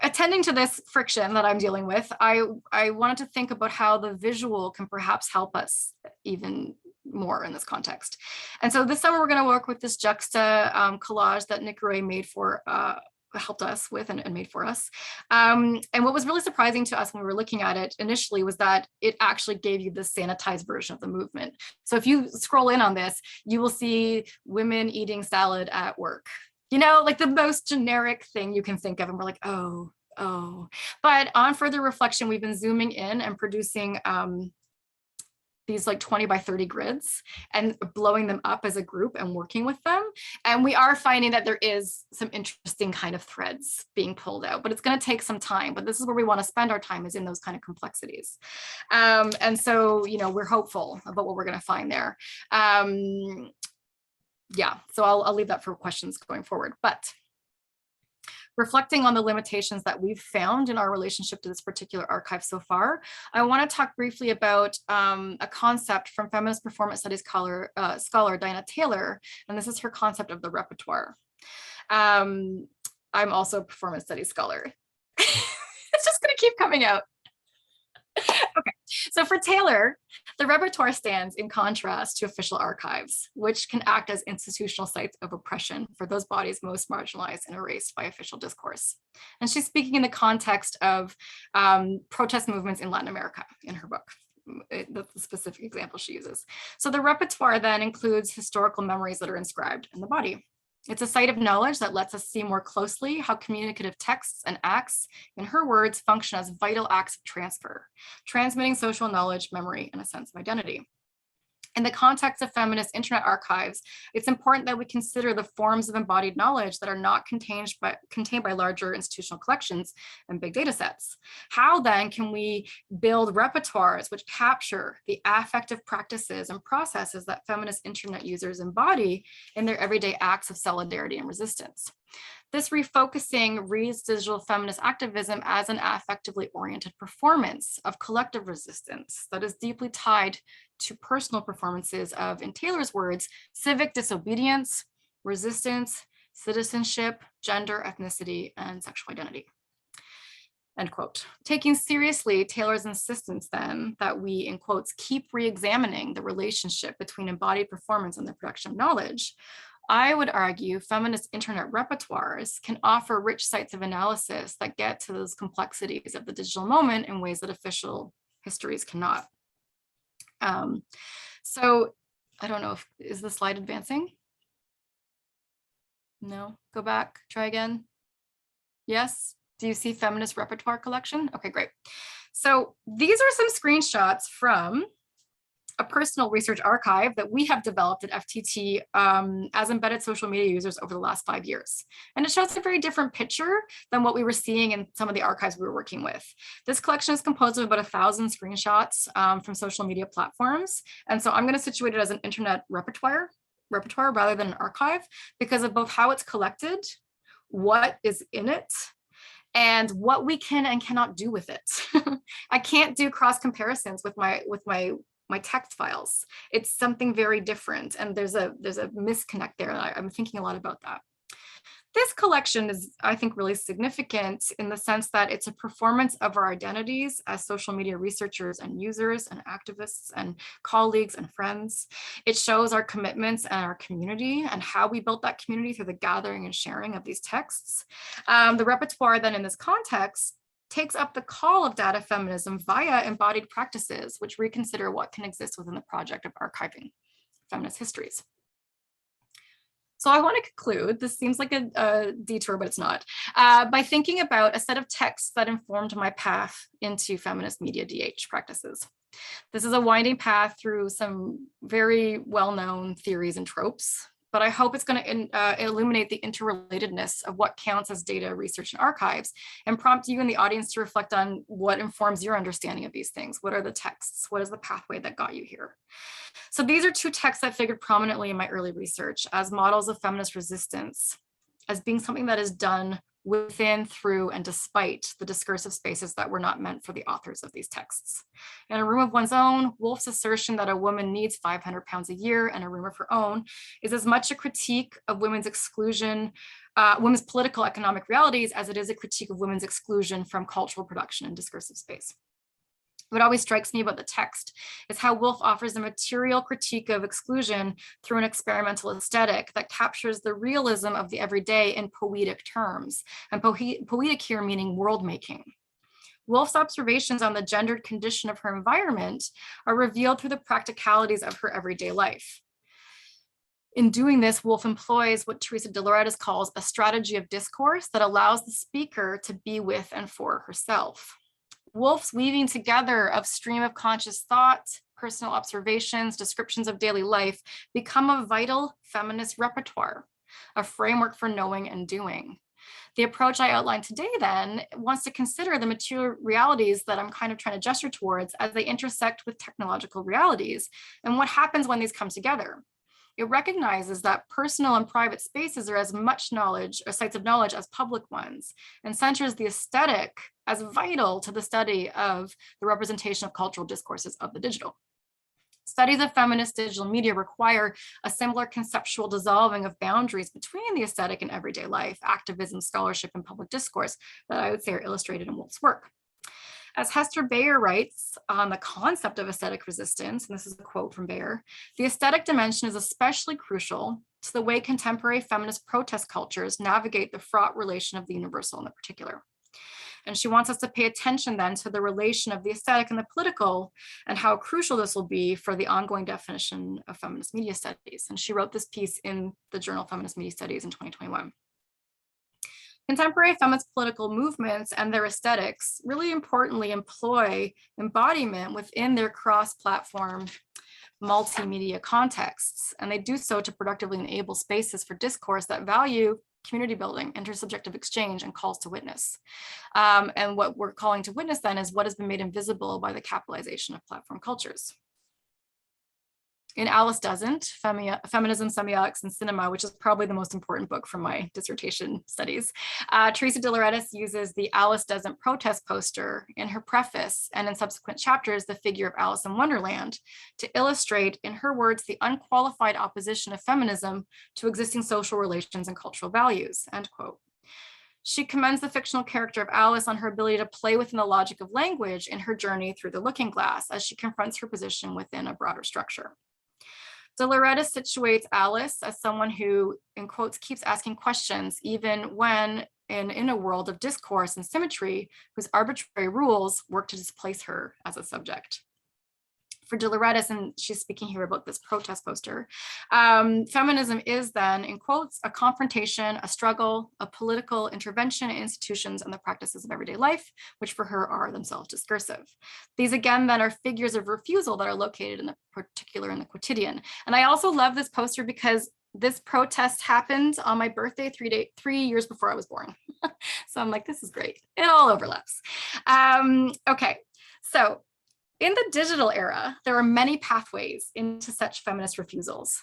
attending to this friction that I'm dealing with, I wanted to think about how the visual can perhaps help us even more in this context. And so this summer, we're going to work with this juxta collage that Nick Roy made helped us with and made for us. And what was really surprising to us when we were looking at it initially was that it actually gave you the sanitized version of the movement. So if you scroll in on this, you will see women eating salad at work. You know, like the most generic thing you can think of. And we're like, oh. But on further reflection, we've been zooming in and producing these like 20 by 30 grids and blowing them up as a group and working with them. And we are finding that there is some interesting kind of threads being pulled out, but it's going to take some time. But this is where we want to spend our time, is in those kind of complexities. And so, you know, we're hopeful about what we're going to find there. Yeah, so I'll leave that for questions going forward. But reflecting on the limitations that we've found in our relationship to this particular archive so far, I want to talk briefly about a concept from feminist performance studies scholar Dinah Taylor, and this is her concept of the repertoire. I'm also a performance studies scholar. It's just going to keep coming out. Okay, so for Taylor, the repertoire stands in contrast to official archives, which can act as institutional sites of oppression for those bodies most marginalized and erased by official discourse. And she's speaking in the context of protest movements in Latin America in her book. That's the specific example she uses. So the repertoire then includes historical memories that are inscribed in the body. It's a site of knowledge that lets us see more closely how communicative texts and acts, in her words, function as vital acts of transfer, transmitting social knowledge, memory, and a sense of identity. In the context of feminist internet archives, it's important that we consider the forms of embodied knowledge that are not contained by larger institutional collections and big data sets. How then can we build repertoires which capture the affective practices and processes that feminist internet users embody in their everyday acts of solidarity and resistance? This refocusing reads digital feminist activism as an affectively oriented performance of collective resistance that is deeply tied to personal performances of, in Taylor's words, civic disobedience, resistance, citizenship, gender, ethnicity, and sexual identity. End quote. Taking seriously Taylor's insistence then that we, in quotes, keep re-examining the relationship between embodied performance and the production of knowledge, I would argue feminist internet repertoires can offer rich sites of analysis that get to those complexities of the digital moment in ways that official histories cannot. So I don't know if, is the slide advancing? No, go back, try again. Yes, do you see feminist repertoire collection? Okay, great. So these are some screenshots from a personal research archive that we have developed at FTT as embedded social media users over the last 5 years. And it shows a very different picture than what we were seeing in some of the archives we were working with. This collection is composed of about 1,000 screenshots from social media platforms. And so I'm going to situate it as an internet repertoire rather than an archive, because of both how it's collected, what is in it, and what we can and cannot do with it. I can't do cross comparisons with my text files. It's something very different, and there's a misconnect there. I'm thinking a lot about that. This collection is, I think, really significant in the sense that it's a performance of our identities as social media researchers and users and activists and colleagues and friends. It shows our commitments and our community and how we built that community through the gathering and sharing of these texts. The repertoire then in this context takes up the call of data feminism via embodied practices, which reconsider what can exist within the project of archiving feminist histories. So I want to conclude, this seems like a detour, but it's not, by thinking about a set of texts that informed my path into feminist media DH practices. This is a winding path through some very well-known theories and tropes, but I hope it's going to illuminate the interrelatedness of what counts as data research and archives, and prompt you and the audience to reflect on what informs your understanding of these things. What are the texts? What is the pathway that got you here? So these are two texts that figured prominently in my early research as models of feminist resistance, as being something that is done within, through, and despite the discursive spaces that were not meant for the authors of these texts. In A Room of One's Own, Woolf's assertion that a woman needs 500 pounds a year and a room of her own is as much a critique of women's exclusion, women's political economic realities, as it is a critique of women's exclusion from cultural production and discursive space. What always strikes me about the text is how Woolf offers a material critique of exclusion through an experimental aesthetic that captures the realism of the everyday in poetic terms, and poetic here meaning world making. Woolf's observations on the gendered condition of her environment are revealed through the practicalities of her everyday life. In doing this, Woolf employs what Teresa de Lauretis calls a strategy of discourse that allows the speaker to be with and for herself. Woolf's weaving together of stream of conscious thought, personal observations, descriptions of daily life become a vital feminist repertoire, a framework for knowing and doing. The approach I outlined today then wants to consider the material realities that I'm kind of trying to gesture towards as they intersect with technological realities and what happens when these come together. It recognizes that personal and private spaces are as much knowledge or sites of knowledge as public ones, and centers the aesthetic as vital to the study of the representation of cultural discourses of the digital. Studies of feminist digital media require a similar conceptual dissolving of boundaries between the aesthetic and everyday life, activism, scholarship, and public discourse that I would say are illustrated in Wolf's work. As Hester Bayer writes on the concept of aesthetic resistance, and this is a quote from Bayer, the aesthetic dimension is especially crucial to the way contemporary feminist protest cultures navigate the fraught relation of the universal and the particular. And she wants us to pay attention then to the relation of the aesthetic and the political and how crucial this will be for the ongoing definition of feminist media studies. And she wrote this piece in the journal Feminist Media Studies in 2021. Contemporary feminist political movements and their aesthetics really importantly employ embodiment within their cross-platform multimedia contexts, and they do so to productively enable spaces for discourse that value community building, intersubjective exchange, and calls to witness. And what we're calling to witness then is what has been made invisible by the capitalization of platform cultures. In Alice Doesn't, Feminism, Semiotics, and Cinema, which is probably the most important book from my dissertation studies, Teresa de Lauretis uses the Alice Doesn't protest poster in her preface and in subsequent chapters, the figure of Alice in Wonderland, to illustrate, in her words, the unqualified opposition of feminism to existing social relations and cultural values, end quote. She commends the fictional character of Alice on her ability to play within the logic of language in her journey through the looking glass as she confronts her position within a broader structure. De Lauretis situates Alice as someone who, in quotes, keeps asking questions, even when in a world of discourse and symmetry, whose arbitrary rules work to displace her as a subject. For De Lauretis, and she's speaking here about this protest poster, feminism is then, in quotes, a confrontation, a struggle, a political intervention in institutions and the practices of everyday life, which for her are themselves discursive. These again then are figures of refusal that are located in the particular in the quotidian. And I also love this poster because this protest happened on my birthday 3 years before I was born. So I'm like, this is great. It all overlaps. Okay, so in the digital era, there are many pathways into such feminist refusals.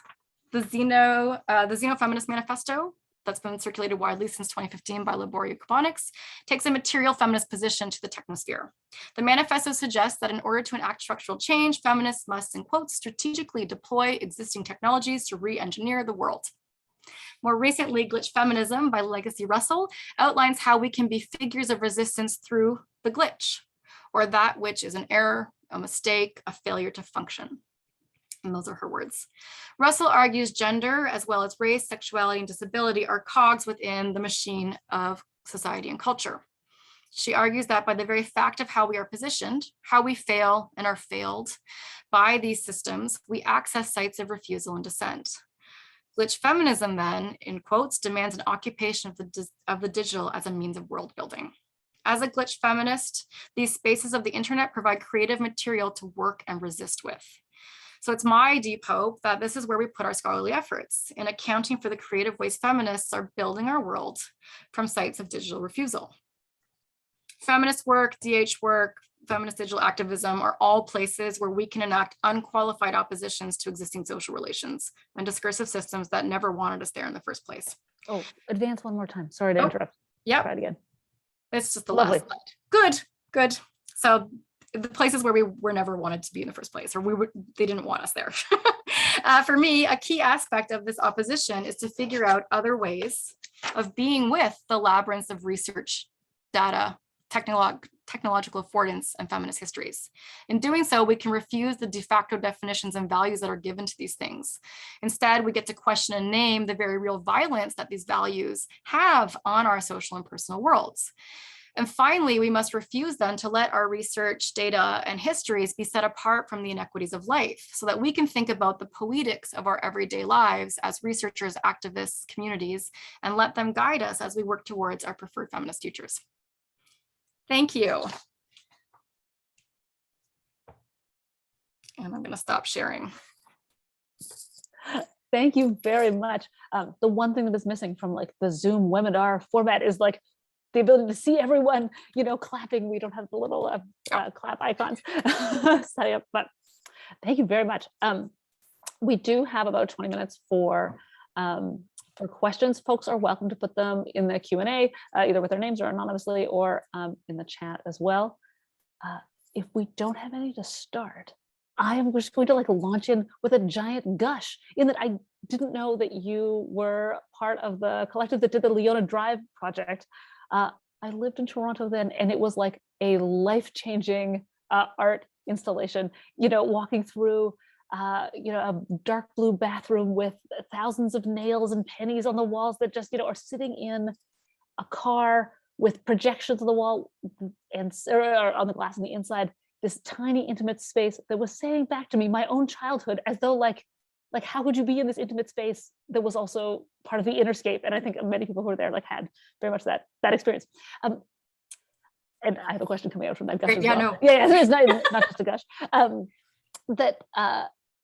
The Xeno-Feminist Manifesto, that's been circulated widely since 2015 by Laborio Cubonics, takes a material feminist position to the technosphere. The manifesto suggests that in order to enact structural change, feminists must, in quotes, strategically deploy existing technologies to re-engineer the world. More recently, Glitch Feminism by Legacy Russell outlines how we can be figures of resistance through the glitch, or that which is an error, a mistake, a failure to function. And those are her words. Russell argues gender, as well as race, sexuality, and disability are cogs within the machine of society and culture. She argues that by the very fact of how we are positioned, how we fail and are failed by these systems, we access sites of refusal and dissent. Glitch feminism then, in quotes, demands an occupation of the digital as a means of world building. As a glitch feminist, these spaces of the internet provide creative material to work and resist with. So it's my deep hope that this is where we put our scholarly efforts in accounting for the creative ways feminists are building our world from sites of digital refusal. Feminist work, DH work, feminist digital activism are all places where we can enact unqualified oppositions to existing social relations and discursive systems that never wanted us there in the first place. Oh, advance one more time. Sorry to interrupt. Yeah. Try it again. It's just the Lovely. last slide. Good. So the places where we were never wanted to be in the first place, or they didn't want us there. For me, a key aspect of this opposition is to figure out other ways of being with the labyrinths of research, data, technological affordance, and feminist histories. In doing so, we can refuse the de facto definitions and values that are given to these things. Instead, we get to question and name the very real violence that these values have on our social and personal worlds. And finally, we must refuse then to let our research, data, and histories be set apart from the inequities of life so that we can think about the poetics of our everyday lives as researchers, activists, communities, and let them guide us as we work towards our preferred feminist futures. Thank you. And I'm going to stop sharing. Thank you very much. The one thing that is missing from like the Zoom webinar format is like the ability to see everyone, clapping. We don't have the little clap icons setting up, but thank you very much. We do have about 20 minutes for questions. Folks are welcome to put them in the Q&A, either with their names or anonymously, or in the chat as well. If we don't have any to start, I am just going to like launch in with a giant gush in that I didn't know that you were part of the collective that did the Leona Drive project. I lived in Toronto then, and it was like a life-changing art installation, walking through a dark blue bathroom with thousands of nails and pennies on the walls that just, are sitting in a car with projections on the wall and or on the glass on the inside, this tiny intimate space that was saying back to me my own childhood, as though like how could you be in this intimate space that was also part of the interscape? And I think many people who were there like had very much that experience. And I have a question coming out from that gush as well. No. Yeah, it's not just a gush.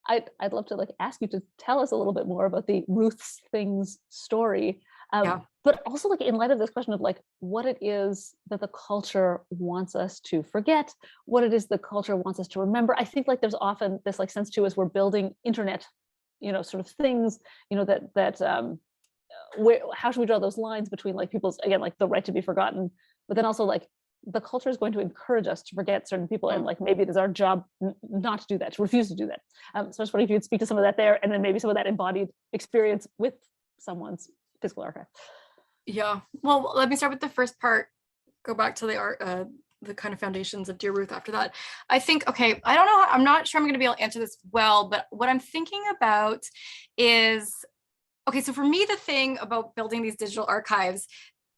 I'd love to like ask you to tell us a little bit more about the Ruth's Things story. But also like in light of this question of like what it is that the culture wants us to forget, what it is the culture wants us to remember. I think like there's often this like sense too as we're building internet, sort of things, how should we draw those lines between like people's, again, like the right to be forgotten, but then also like the culture is going to encourage us to forget certain people, and like maybe it is our job not to do that, to refuse to do that. So I was wondering if you'd speak to some of that there, and then maybe some of that embodied experience with someone's physical archive. Yeah, well, let me start with the first part, go back to the art, the kind of foundations of Dear Ruth after that. I think, okay, I don't know, I'm not sure I'm gonna be able to answer this well, but what I'm thinking about is, okay, so for me, the thing about building these digital archives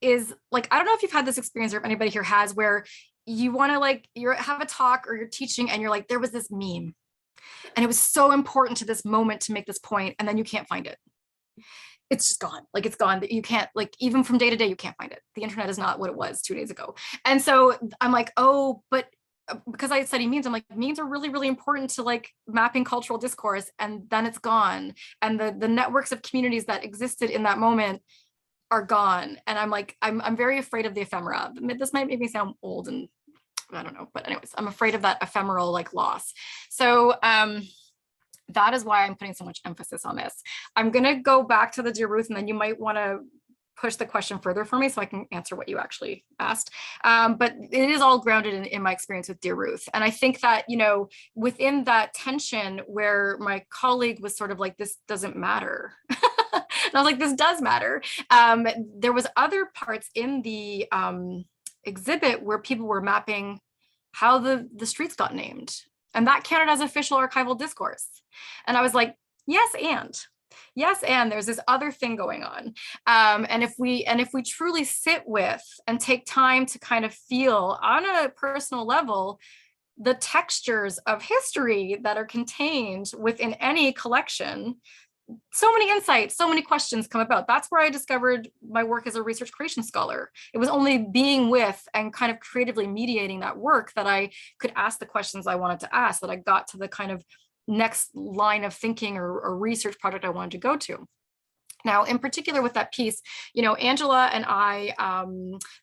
is like, I don't know if you've had this experience or if anybody here has, where you wanna like, have a talk or you're teaching and you're like, there was this meme and it was so important to this moment to make this point, and then you can't find it. It's just gone. Like it's gone. You can't, like, even from day to day, you can't find it. The internet is not what it was 2 days ago. And so I'm like, oh, but because I study memes, I'm like, memes are really, really important to like mapping cultural discourse, and then it's gone. And the networks of communities that existed in that moment are gone. And I'm like, I'm very afraid of the ephemera. This might make me sound old and I don't know, but anyways, I'm afraid of that ephemeral like loss. So, that is why I'm putting so much emphasis on this. I'm going to go back to the Dear Ruth, and then you might want to push the question further for me so I can answer what you actually asked. But it is all grounded in my experience with Dear Ruth. And I think that, within that tension where my colleague was sort of like, this doesn't matter. And I was like, this does matter. There was other parts in the exhibit where people were mapping how the streets got named. And that counted as official archival discourse. And I was like, yes, and there's this other thing going on. And if we truly sit with and take time to kind of feel on a personal level, the textures of history that are contained within any collection, so many insights, so many questions come about. That's where I discovered my work as a research creation scholar. It was only being with and kind of creatively mediating that work that I could ask the questions I wanted to ask, that I got to the kind of next line of thinking or research project I wanted to go to. Now, in particular with that piece, Angela and I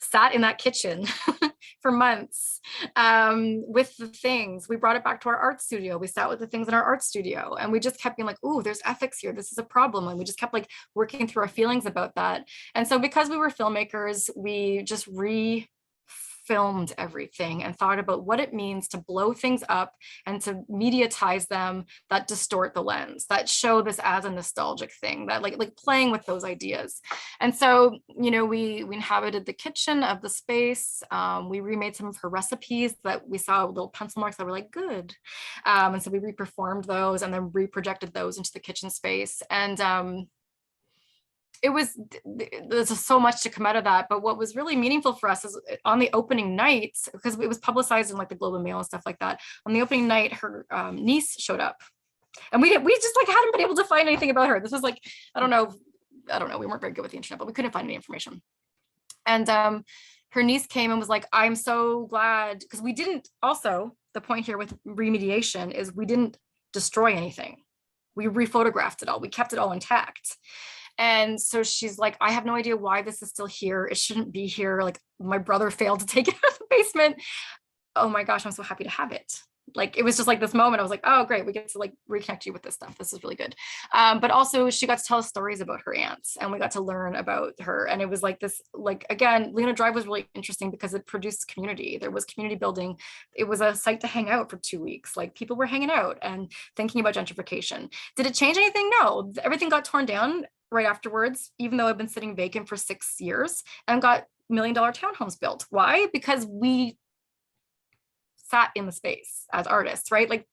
sat in that kitchen for months with the things. We brought it back to our art studio. We sat with the things in our art studio, and we just kept being like, "Ooh, there's ethics here. This is a problem." And we just kept like working through our feelings about that. And so because we were filmmakers, we just filmed everything and thought about what it means to blow things up and to mediatize them that distort the lens, that show this as a nostalgic thing, that like playing with those ideas. And so, we inhabited the kitchen of the space. We remade some of her recipes that we saw little pencil marks that were like, good. And so we reperformed those and then reprojected those into the kitchen space. And there's so much to come out of that, but what was really meaningful for us is on the opening night, because it was publicized in like the Globe and Mail and stuff like that. On the opening night, her niece showed up, and we just like hadn't been able to find anything about her. This was like, I don't know, we weren't very good with the internet, but we couldn't find any information. And her niece came and was like, I'm so glad, because we didn't, also the point here with remediation is we didn't destroy anything. We rephotographed it all. We kept it all intact. And so she's like, I have no idea why this is still here. It shouldn't be here. Like, my brother failed to take it out of the basement. Oh my gosh, I'm so happy to have it. Like, it was just like this moment. I was like, oh, great. We get to like reconnect you with this stuff. This is really good. But also she got to tell us stories about her aunts, and we got to learn about her. And it was like this, like, again, Lena Drive was really interesting because it produced community. There was community building. It was a site to hang out for 2 weeks. Like, people were hanging out and thinking about gentrification. Did it change anything? No, everything got torn down right afterwards, even though I've been sitting vacant for 6 years, and got $1 million townhomes built. Why? Because we sat in the space as artists, right? Like,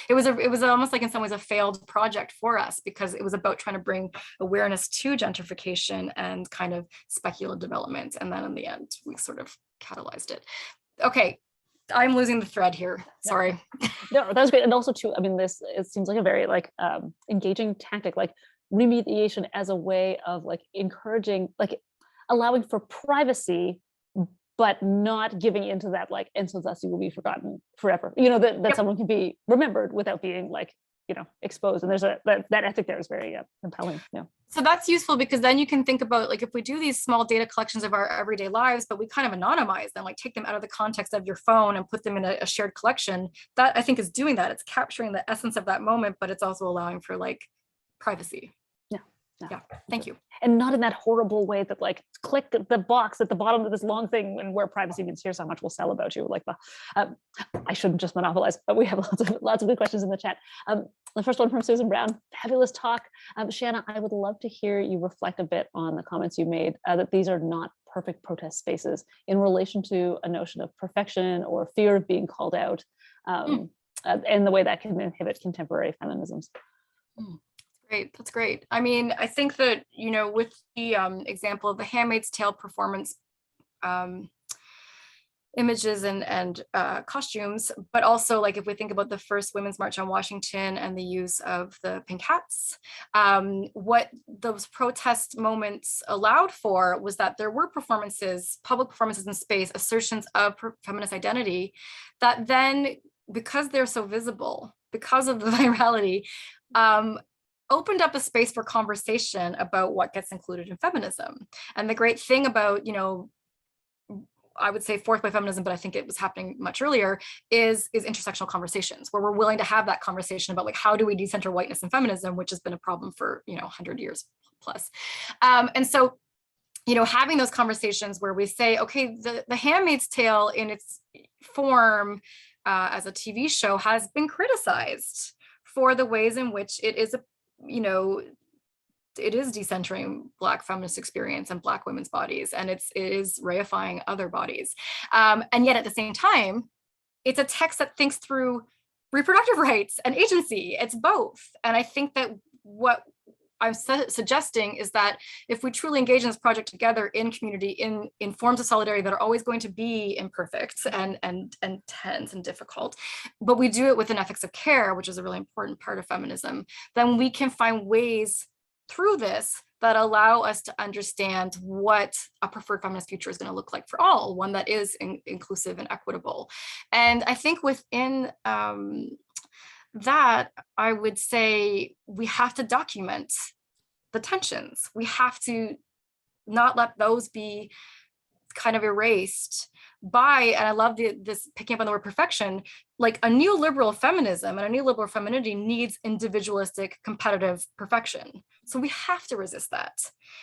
it was almost like in some ways a failed project for us, because it was about trying to bring awareness to gentrification and kind of speculative development. And then in the end, we sort of catalyzed it. Okay, I'm losing the thread here. Sorry. No, that was great. And also too, I mean, it seems like a very like engaging tactic, like remediation as a way of like encouraging, like allowing for privacy, but not giving into that, like, and so thus you will be forgotten forever. You know, that someone can be remembered without being like, you know, exposed. And there's that ethic there is very compelling. Yeah. So that's useful, because then you can think about, like, if we do these small data collections of our everyday lives, but we kind of anonymize them, like take them out of the context of your phone and put them in a shared collection, that I think is doing that. It's capturing the essence of that moment, but it's also allowing for like privacy. Yeah, thank you. And not in that horrible way that like, click the box at the bottom of this long thing and where privacy means here's how much we'll sell about you. Like, I shouldn't just monopolize, but we have lots of good questions in the chat. The first one from Susan Brown, fabulous talk. Shanna, I would love to hear you reflect a bit on the comments you made that these are not perfect protest spaces in relation to a notion of perfection or fear of being called out, and the way that can inhibit contemporary feminisms. Great, that's great. I mean, I think that, you know, with the example of the Handmaid's Tale performance images and costumes, but also like if we think about the first Women's March on Washington and the use of the pink hats, what those protest moments allowed for was that there were performances, public performances in space, assertions of feminist identity that then, because they're so visible, because of the virality, opened up a space for conversation about what gets included in feminism. And the great thing about, you know, I would say fourth wave feminism, but I think it was happening much earlier, is intersectional conversations, where we're willing to have that conversation about like, how do we decenter whiteness in feminism, which has been a problem for, you know, 100 years plus. And so, you know, having those conversations where we say, okay, the Handmaid's Tale in its form as a TV show has been criticized for the ways in which it is you know, it is decentering Black feminist experience and Black women's bodies, and it is reifying other bodies. And yet at the same time, it's a text that thinks through reproductive rights and agency. It's both. And I think that what I'm suggesting is that if we truly engage in this project together in community, in forms of solidarity that are always going to be imperfect and tense and difficult, but we do it with an ethics of care, which is a really important part of feminism, then we can find ways through this that allow us to understand what a preferred feminist future is going to look like for all, one that is inclusive and equitable. And I think within that, I would say we have to document the tensions. We have to not let those be kind of erased by, and I love this picking up on the word perfection, like a neoliberal feminism and a neoliberal femininity needs individualistic competitive perfection. So we have to resist that.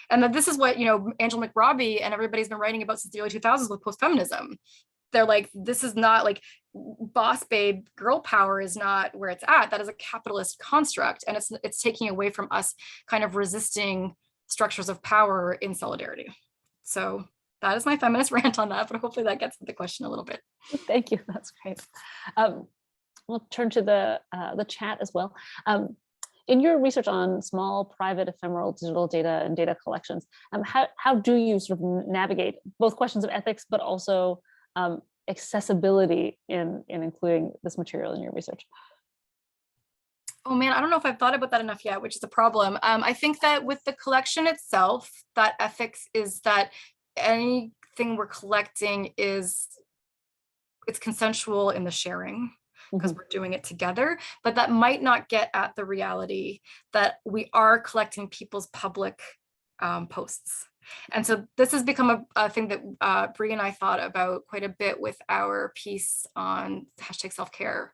And that this is what, you know, Angela McRobbie and everybody's been writing about since the early 2000s with post-feminism. They're like, this is not like boss babe girl power is not where it's at. That is a capitalist construct. And it's taking away from us kind of resisting structures of power in solidarity. So that is my feminist rant on that, but hopefully that gets at the question a little bit. Thank you, that's great. We'll turn to the chat as well. In your research on small, private, ephemeral digital data and data collections, how do you sort of navigate both questions of ethics, but also accessibility in including this material in your research? Oh man, I don't know if I've thought about that enough yet, which is a problem. I think that with the collection itself, that ethics is that anything we're collecting it's consensual in the sharing, because we're doing it together, but that might not get at the reality that we are collecting people's public posts. And so this has become a thing that Bree and I thought about quite a bit with our piece on #self-care.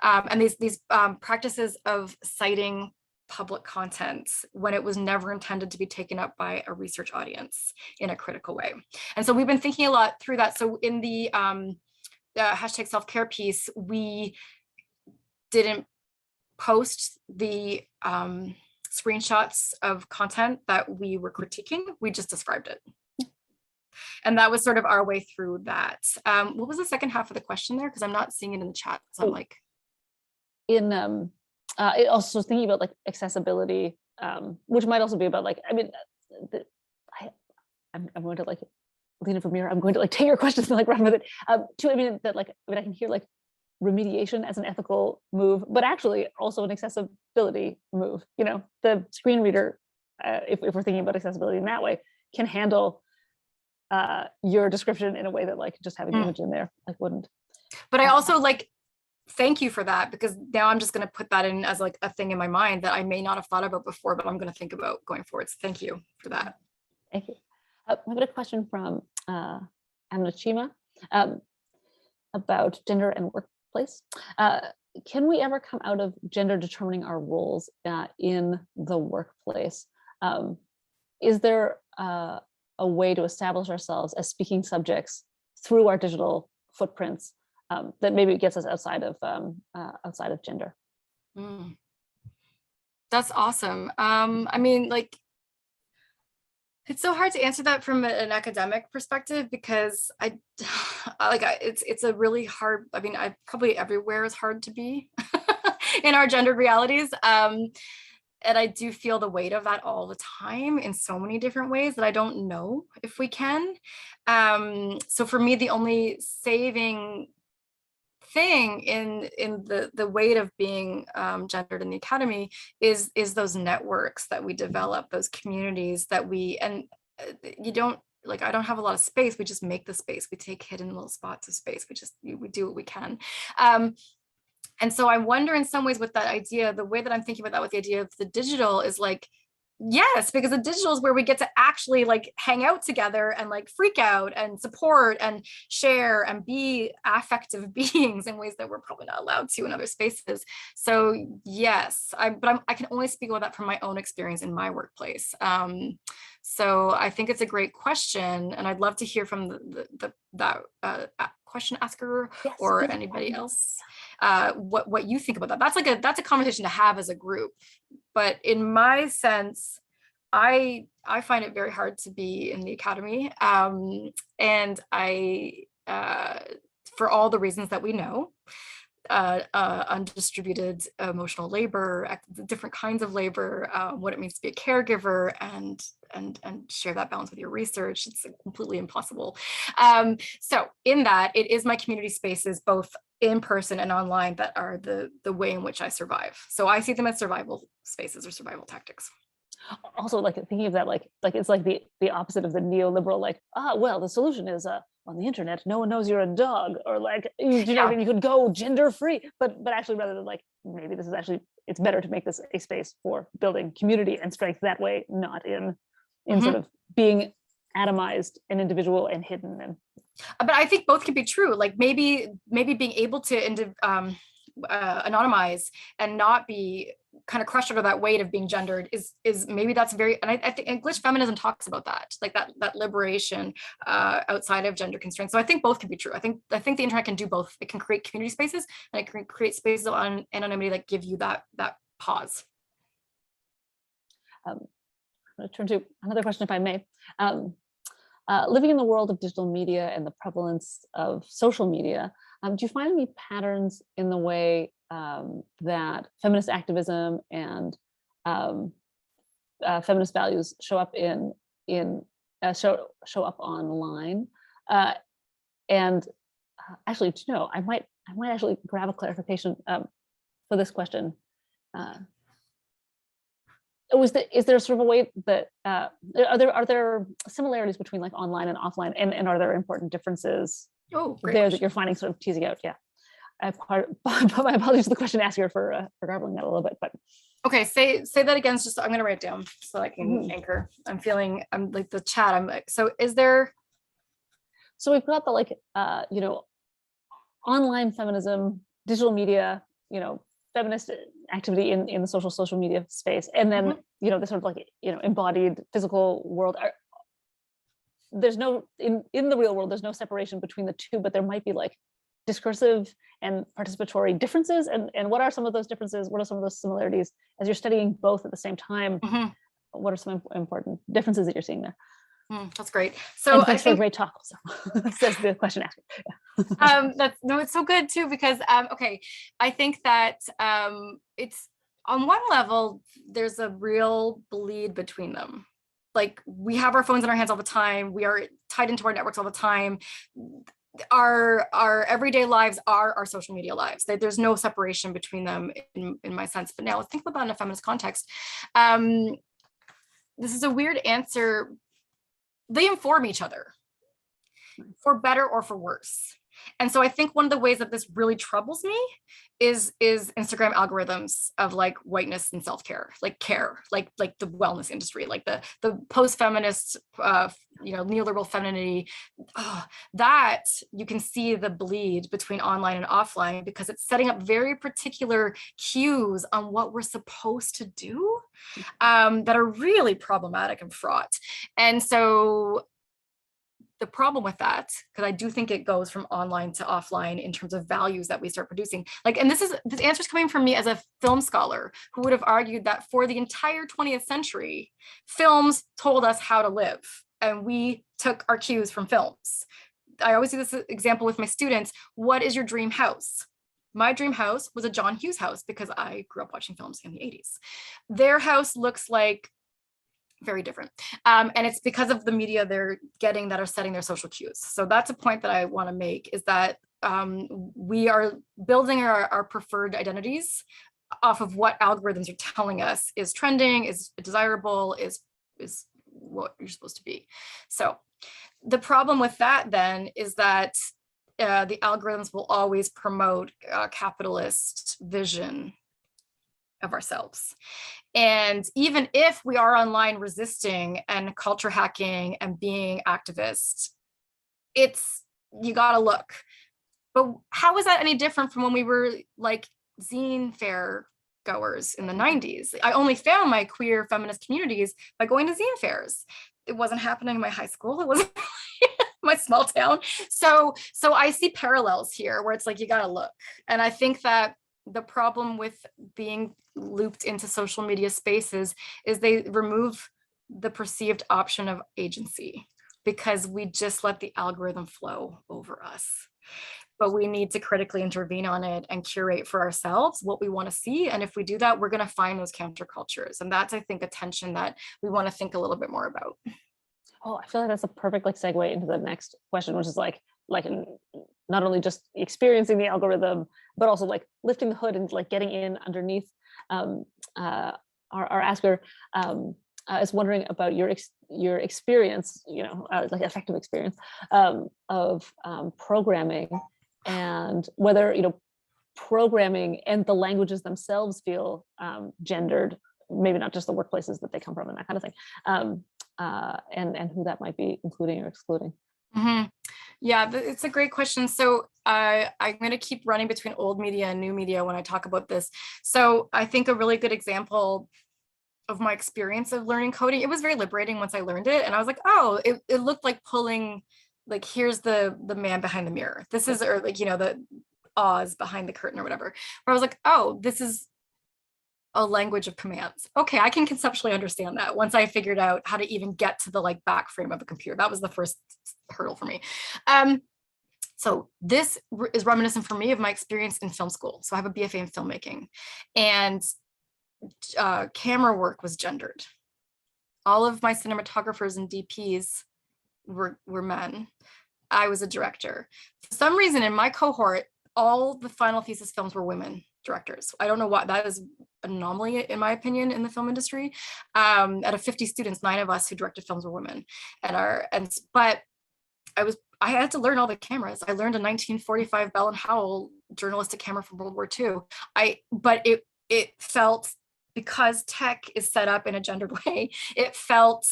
And these practices of citing public content when it was never intended to be taken up by a research audience in a critical way. And so we've been thinking a lot through that. So in the #self-care piece, we didn't post the screenshots of content that we were critiquing, we just described it. And that was sort of our way through that. What was the second half of the question there? Because I'm not seeing it in the chat. So I'm like, also thinking about like accessibility, which might also be about like, I mean, I'm going to like lean it from here. I'm going to like take your questions and like run with it. Too, I mean, that like, I mean, I can hear like remediation as an ethical move, but actually also an accessibility move. You know, the screen reader, if we're thinking about accessibility in that way, can handle your description in a way that like just having the image in there like wouldn't. But I also like, thank you for that, because now I'm just going to put that in as like a thing in my mind that I may not have thought about before, but I'm going to think about going forward. So thank you for that. Thank you. We have a question from Amnachima about gender and workplace. Can we ever come out of gender determining our roles in the workplace? Is there a way to establish ourselves as speaking subjects through our digital footprints that maybe gets us outside of gender? That's awesome. I mean, like, it's so hard to answer that from an academic perspective, because it's a really hard, I mean, probably everywhere is hard to be in our gendered realities. And I do feel the weight of that all the time in so many different ways that I don't know if we can. So for me, the only saving thing in the weight of being gendered in the academy is those networks that we develop, those communities that we, and you don't, like, I don't have a lot of space, we just make the space, we take hidden little spots of space, we do what we can. And so I wonder in some ways with that idea, the way that I'm thinking about that with the idea of the digital is like, yes, because the digital is where we get to actually like hang out together and like freak out and support and share and be affective beings in ways that we're probably not allowed to in other spaces. So yes, I can only speak about that from my own experience in my workplace. So I think it's a great question, and I'd love to hear from that question asker, yes, or anybody else, what you think about that. That's a conversation to have as a group. But in my sense, I find it very hard to be in the academy, and for all the reasons that we know, undistributed emotional labor, different kinds of labor, what it means to be a caregiver, and share that balance with your research. It's completely impossible. So in that, it is my community spaces, both in person and online, that are the way in which I survive. So I see them as survival spaces or survival tactics. Also, like thinking of that, like it's like the opposite of the neoliberal, like, well, the solution is on the internet, no one knows you're a dog, or like, you know, you could go gender free, but actually, rather than like, maybe this is actually, it's better to make this a space for building community and strength that way, not in sort of being atomized and individual and hidden. And but I think both can be true. Like maybe being able to anonymize and not be kind of crushed under that weight of being gendered is maybe that's very, and I think English feminism talks about that, like that liberation outside of gender constraints. So I think both can be true. I think the internet can do both. It can create community spaces, and it can create spaces of anonymity that give you that pause. I'm going to turn to another question, if I may. Living in the world of digital media and the prevalence of social media, do you find any patterns in the way that feminist activism and feminist values show up show up online? And actually, you know, I might actually grab a clarification for this question. is there sort of a way that are there similarities between like online and offline, and are there important differences Oh, great there question. that you're finding, sort of teasing out? Yeah, my apologies to the question asker for garbling that a little bit, but Okay, say that again. Just I'm gonna write it down so I can anchor. I'm like the chat. I'm like, so is there? So we've got the like you know, online feminism, digital media, you know, feminist activity in the social media space, and then you know, the sort of like, you know, embodied physical world. There's no in the real world, there's no separation between the two, but there might be like discursive and participatory differences. And what are some of those differences? What are some of those similarities as you're studying both at the same time? What are some important differences that you're seeing there? That's great. So thanks for a great talk. So says the question asker. No, it's so good too, because okay, I think that it's on one level, there's a real bleed between them. Like, we have our phones in our hands all the time. We are tied into our networks all the time. Our everyday lives are our social media lives. There's no separation between them in my sense. But now let's think about it in a feminist context. This is a weird answer. They inform each other, for better or for worse. And so I think one of the ways that this really troubles me is Instagram algorithms of like whiteness and self-care, like care, like the wellness industry, like the post-feminist, you know, neoliberal femininity. That you can see the bleed between online and offline, because it's setting up very particular cues on what we're supposed to do that are really problematic and fraught. And so the problem with that, because I do think it goes from online to offline in terms of values that we start producing. Like, and this answer is coming from me as a film scholar who would have argued that for the entire 20th century, films told us how to live, and we took our cues from films. I always do this example with my students. What is your dream house? My dream house was a John Hughes house, because I grew up watching films in the 80s. Their house looks like very different. And it's because of the media they're getting that are setting their social cues. So that's a point that I want to make, is that we are building our preferred identities off of what algorithms are telling us is trending, is desirable, is what you're supposed to be. So the problem with that then is that the algorithms will always promote a capitalist vision of ourselves. And even if we are online resisting and culture hacking and being activists, you gotta look. But how is that any different from when we were like zine fair goers in the 90s? I only found my queer feminist communities by going to zine fairs. It wasn't happening in my high school. It wasn't my small town. So I see parallels here where it's like, you gotta look. And I think that the problem with being looped into social media spaces is they remove the perceived option of agency, because we just let the algorithm flow over us. But we need to critically intervene on it and curate for ourselves what we want to see. And if we do that, we're going to find those countercultures. And that's, I think, a tension that we want to think a little bit more about. Oh, I feel like that's a perfect like segue into the next question, which is like not only just experiencing the algorithm, but also like lifting the hood and like getting in underneath. Our asker is wondering about your experience, you know, like effective experience of programming, and whether, you know, programming and the languages themselves feel gendered, maybe not just the workplaces that they come from and that kind of thing, and who that might be including or excluding. Yeah, it's a great question. So I'm going to keep running between old media and new media when I talk about this. So I think a really good example of my experience of learning coding, it was very liberating once I learned it. And I was like, oh, it looked like pulling, like, here's the man behind the mirror. This is, or like, you know, the Oz behind the curtain or whatever, where I was like, oh, this is a language of commands. Okay, I can conceptually understand that once I figured out how to even get to the like back frame of a computer. That was the first hurdle for me. So this is reminiscent for me of my experience in film school. So I have a BFA in filmmaking, and camera work was gendered. All of my cinematographers and DPs were men. I was a director. For some reason in my cohort, all the final thesis films were women directors. I don't know why. That is an anomaly, in my opinion, in the film industry. Out of 50 students, 9 of us who directed films were women. But I had to learn all the cameras. I learned a 1945 Bell and Howell journalistic camera from World War II. But it felt, because tech is set up in a gendered way, it felt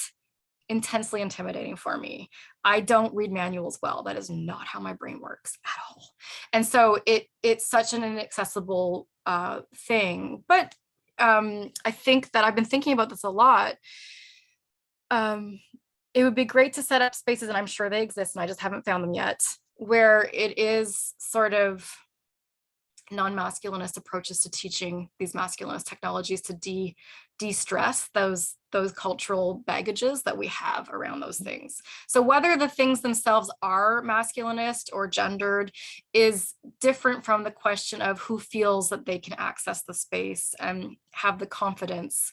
intensely intimidating for me. I don't read manuals well. That is not how my brain works at all. And so it's such an inaccessible thing. But I think that I've been thinking about this a lot. It would be great to set up spaces, and I'm sure they exist, and I just haven't found them yet, where it is sort of non-masculinist approaches to teaching these masculinist technologies to de-stress those cultural baggages that we have around those things. So whether the things themselves are masculinist or gendered is different from the question of who feels that they can access the space and have the confidence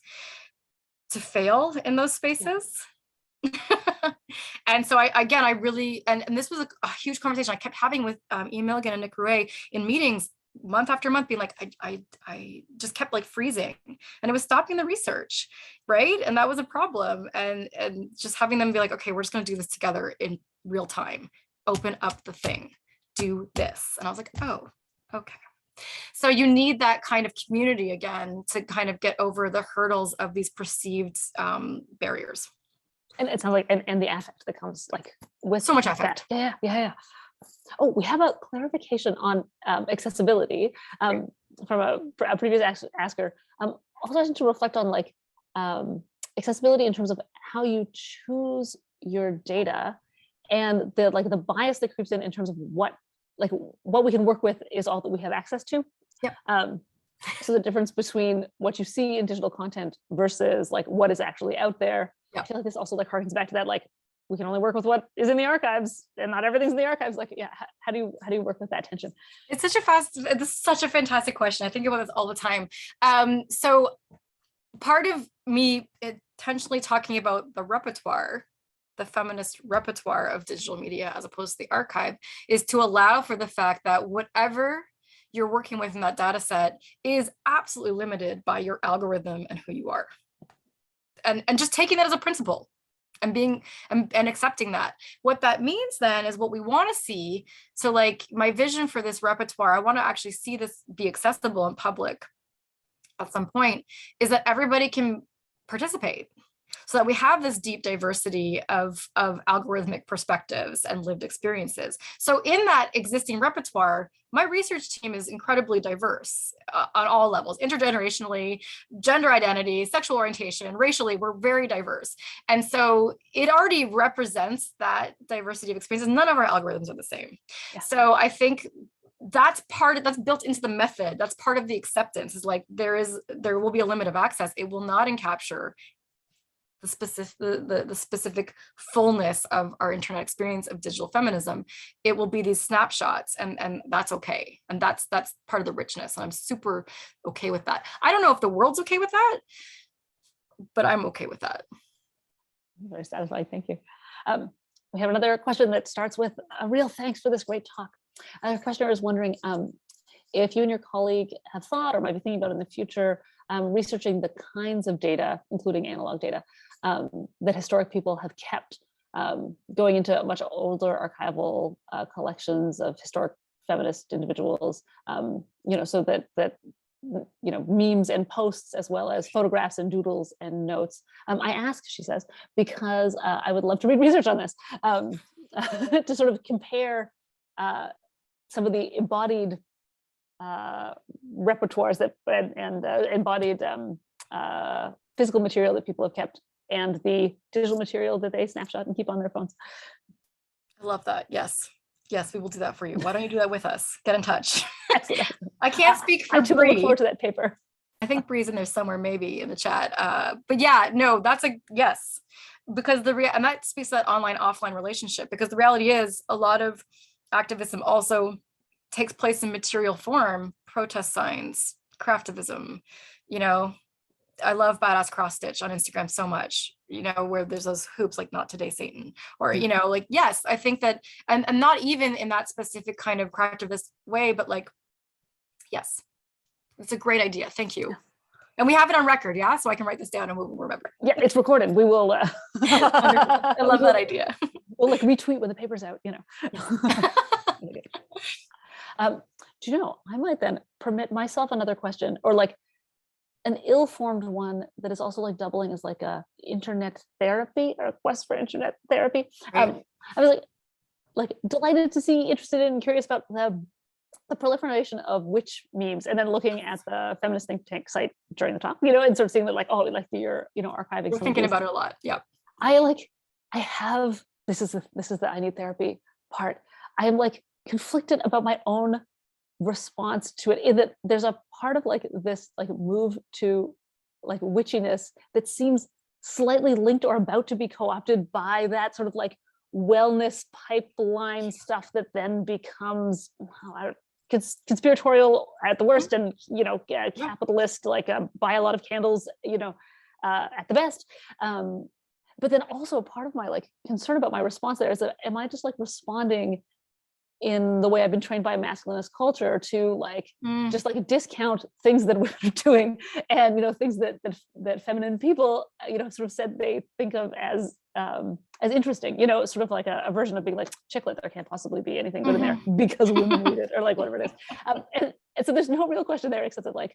to fail in those spaces. And so I really, and this was a huge conversation I kept having with Ian Milligan and Nick Rouet in meetings month after month, being like, I just kept like freezing, and it was stopping the research, right? And that was a problem. And just having them be like, okay, we're just going to do this together in real time, open up the thing, do this. And I was like, oh, okay. So you need that kind of community again to kind of get over the hurdles of these perceived barriers. And it sounds like, and the affect that comes like with so much affect. That. Yeah. Oh, we have a clarification on accessibility from a previous asker. Also to reflect on like accessibility in terms of how you choose your data, and the bias that creeps in terms of what we can work with is all that we have access to. Yeah. So the difference between what you see in digital content versus like what is actually out there. Yeah. I feel like this also like harkens back to that, like we can only work with what is in the archives, and not everything's in the archives. Like, yeah, how do you work with that tension? It's this is such a fantastic question. I think about this all the time. So part of me intentionally talking about the repertoire, the feminist repertoire of digital media as opposed to the archive, is to allow for the fact that whatever you're working with in that data set is absolutely limited by your algorithm and who you are. And just taking that as a principle and being and accepting that. What that means then is what we want to see. So like my vision for this repertoire, I want to actually see this be accessible in public at some point, is that everybody can participate, so that we have this deep diversity of algorithmic perspectives and lived experiences. So in that existing repertoire, my research team is incredibly diverse on all levels, intergenerationally, gender identity, sexual orientation, racially, we're very diverse. And so it already represents that diversity of experiences. None of our algorithms are the same. Yeah. So I think that's built into the method. That's part of the acceptance, is like there will be a limit of access. It will not encapture the specific fullness of our internet experience of digital feminism. It will be these snapshots, and that's okay. And that's part of the richness. And I'm super okay with that. I don't know if the world's okay with that, but I'm okay with that. Very satisfying, thank you. We have another question that starts with a real thanks for this great talk. Our questioner is wondering if you and your colleague have thought or might be thinking about in the future researching the kinds of data, including analog data, that historic people have kept, going into much older archival collections of historic feminist individuals, so that memes and posts, as well as photographs and doodles and notes. I ask, she says, because I would love to read research on this, to sort of compare some of the embodied repertoires that and embodied physical material that people have kept, and the digital material that they snapshot and keep on their phones. I love that. Yes, we will do that for you. Why don't you do that with us? Get in touch. Excellent. I can't speak for Bree. I look forward to that paper. I think Bree's in there somewhere, maybe in the chat. But yeah, no, that's a yes, because and that speaks to that online-offline relationship, because the reality is a lot of activism also takes place in material form, protest signs, craftivism, I love badass cross stitch on Instagram so much, you know, where there's those hoops like not today Satan, or, you know, like, yes, I think that, and not even in that specific kind of collectivist way, but like, yes, it's a great idea. Thank you. And we have it on record, yeah? So I can write this down and we'll remember. Yeah, it's recorded. We will. I love that idea. We'll like retweet when the paper's out, you know. Do you know, I might then permit myself another question, or like an ill-formed one that is also like doubling as like a internet therapy or a quest for internet therapy. Right. I was like delighted to see, interested in, curious about the proliferation of witch memes, and then looking at the feminist think tank site during the talk, you know, and sort of seeing that like, oh, like you're, you know, archiving. We're thinking about it a lot. Yeah. I have, this is the I need therapy part. I am like conflicted about my own response to it, in that there's a part of like this like move to like witchiness that seems slightly linked or about to be co-opted by that sort of like wellness pipeline stuff that then becomes conspiratorial at the worst, and you know, capitalist, like buy a lot of candles, you know, at the best. But then also part of my like concern about my response there is that, am I just like responding in the way I've been trained by masculinist culture to like just like discount things that we're doing, and you know, things that feminine people, you know, sort of said they think of as interesting, you know, sort of like a version of being like chicklet, there can't possibly be anything good in there because women read it, or like whatever it is. And so there's no real question there, except that like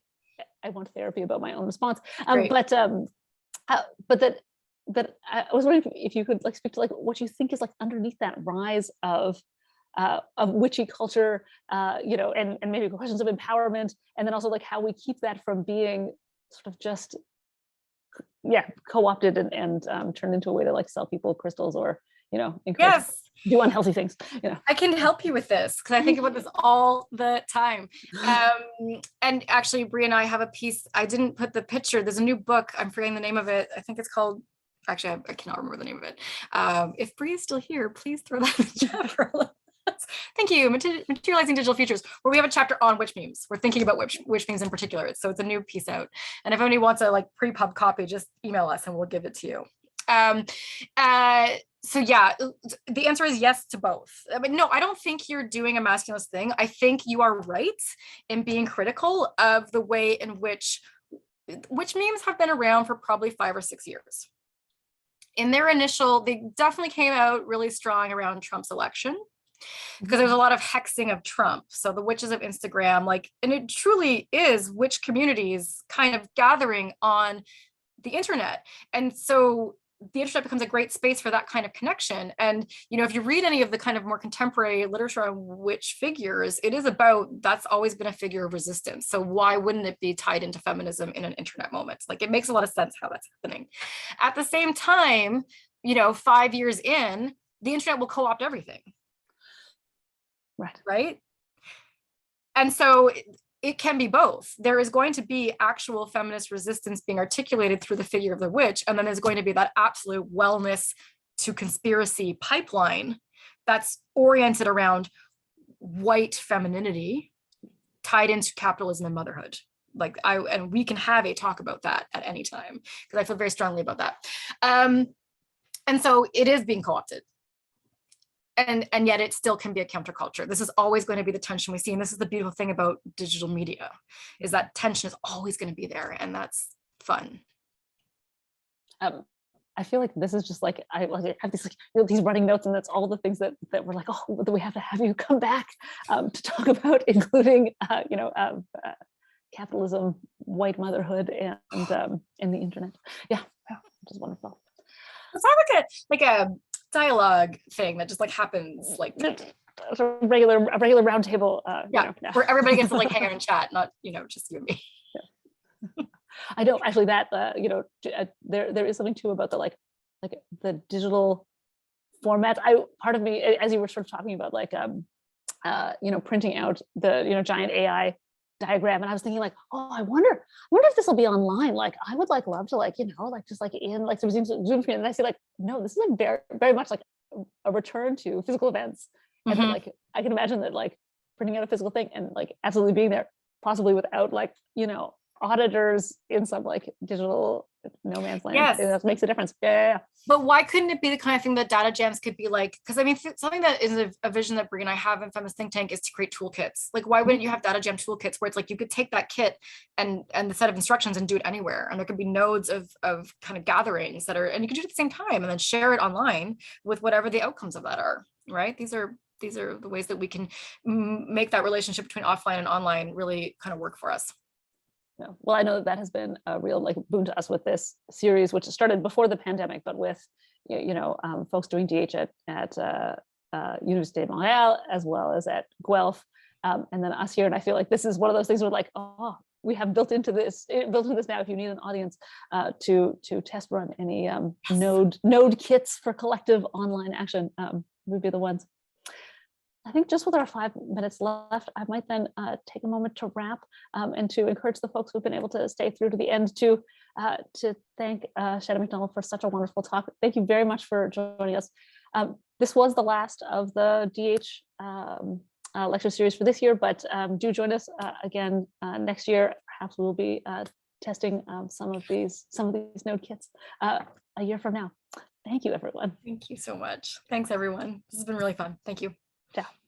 I want therapy about my own response. But that I was wondering if you could like speak to like what you think is like underneath that rise of witchy culture, you know, and maybe questions of empowerment, and then also like how we keep that from being sort of just co-opted and turned into a way to like sell people crystals, or you know, do unhealthy things. You know, I can help you with this because I think about this all the time. And actually, Brie and I have a piece. I didn't put the picture. There's a new book. I'm forgetting the name of it. I think it's called. Actually, I cannot remember the name of it. If Brie is still here, please throw that in the chat for a Thank you. Materializing Digital Futures, where we have a chapter on witch memes. We're thinking about witch memes in particular. So it's a new piece out. And if anybody wants a like pre-pub copy, just email us and we'll give it to you. So yeah, the answer is yes to both. I mean, no, I don't think you're doing a masculinist thing. I think you are right in being critical of the way in which witch memes have been around for probably 5 or 6 years. In their initial, they definitely came out really strong around Trump's election, because there's a lot of hexing of Trump. So the witches of Instagram, like, and it truly is witch communities kind of gathering on the internet. And so the internet becomes a great space for that kind of connection. And, you know, if you read any of the kind of more contemporary literature on witch figures, it is about, that's always been a figure of resistance. So why wouldn't it be tied into feminism in an internet moment? Like, it makes a lot of sense how that's happening. At the same time, you know, 5 years in, the internet will co-opt everything. Right. And so it can be both. There is going to be actual feminist resistance being articulated through the figure of the witch. And then there's going to be that absolute wellness to conspiracy pipeline that's oriented around white femininity tied into capitalism and motherhood. Like and we can have a talk about that at any time, because I feel very strongly about that. And so it is being co-opted. And yet it still can be a counterculture. This is always going to be the tension we see. And this is the beautiful thing about digital media, is that tension is always going to be there. And that's fun. I feel like this is just like, I have these, like, you know, these running notes, and that's all the things that we're like, oh, we have to have you come back to talk about, including, you know, capitalism, white motherhood, and the internet. Yeah, just wonderful. It's not like a dialogue thing that just like happens, like a regular roundtable. Yeah, you know, where everybody gets to like hang out and chat, not, you know, just you and me. Yeah. I know actually that you know, there is something too about the like the digital format. Part of me, as you were sort of talking about, like you know, printing out the, you know, giant AI diagram, and I was thinking like, oh, I wonder if this will be online. Like, I would like love to, like, you know, like just like in like some Zoom screen, and I see like, no, this is like very, very much like a return to physical events. And then, like, I can imagine that like printing out a physical thing and like absolutely being there, possibly without like, you know, auditors in some like digital no man's land. Yes. That makes a difference. Yeah. But why couldn't it be the kind of thing that data jams could be like? Because I mean, something that is a vision that Brie and I have in Feminist Think Tank is to create toolkits. Like, why wouldn't you have data jam toolkits where it's like you could take that kit and the set of instructions and do it anywhere, and there could be nodes of kind of gatherings that are, and you can do it at the same time and then share it online with whatever the outcomes of that are, right? These are the ways that we can make that relationship between offline and online really kind of work for us. Yeah. Well, I know that has been a real like boon to us with this series, which started before the pandemic, but with folks doing DH at Université de Montréal as well as at Guelph, and then us here. And I feel like this is one of those things where like, oh, we have built into this now. If you need an audience to test run any node kits for collective online action, would be the ones. I think just with our 5 minutes left, I might then take a moment to wrap and to encourage the folks who've been able to stay through to the end to thank Shannon Mcdonald for such a wonderful talk. Thank you very much for joining us. This was the last of the DH lecture series for this year, but do join us again next year. Perhaps we'll be testing some of these node kits a year from now. Thank you, everyone. Thank you so much. Thanks, everyone. This has been really fun. Thank you. Ciao.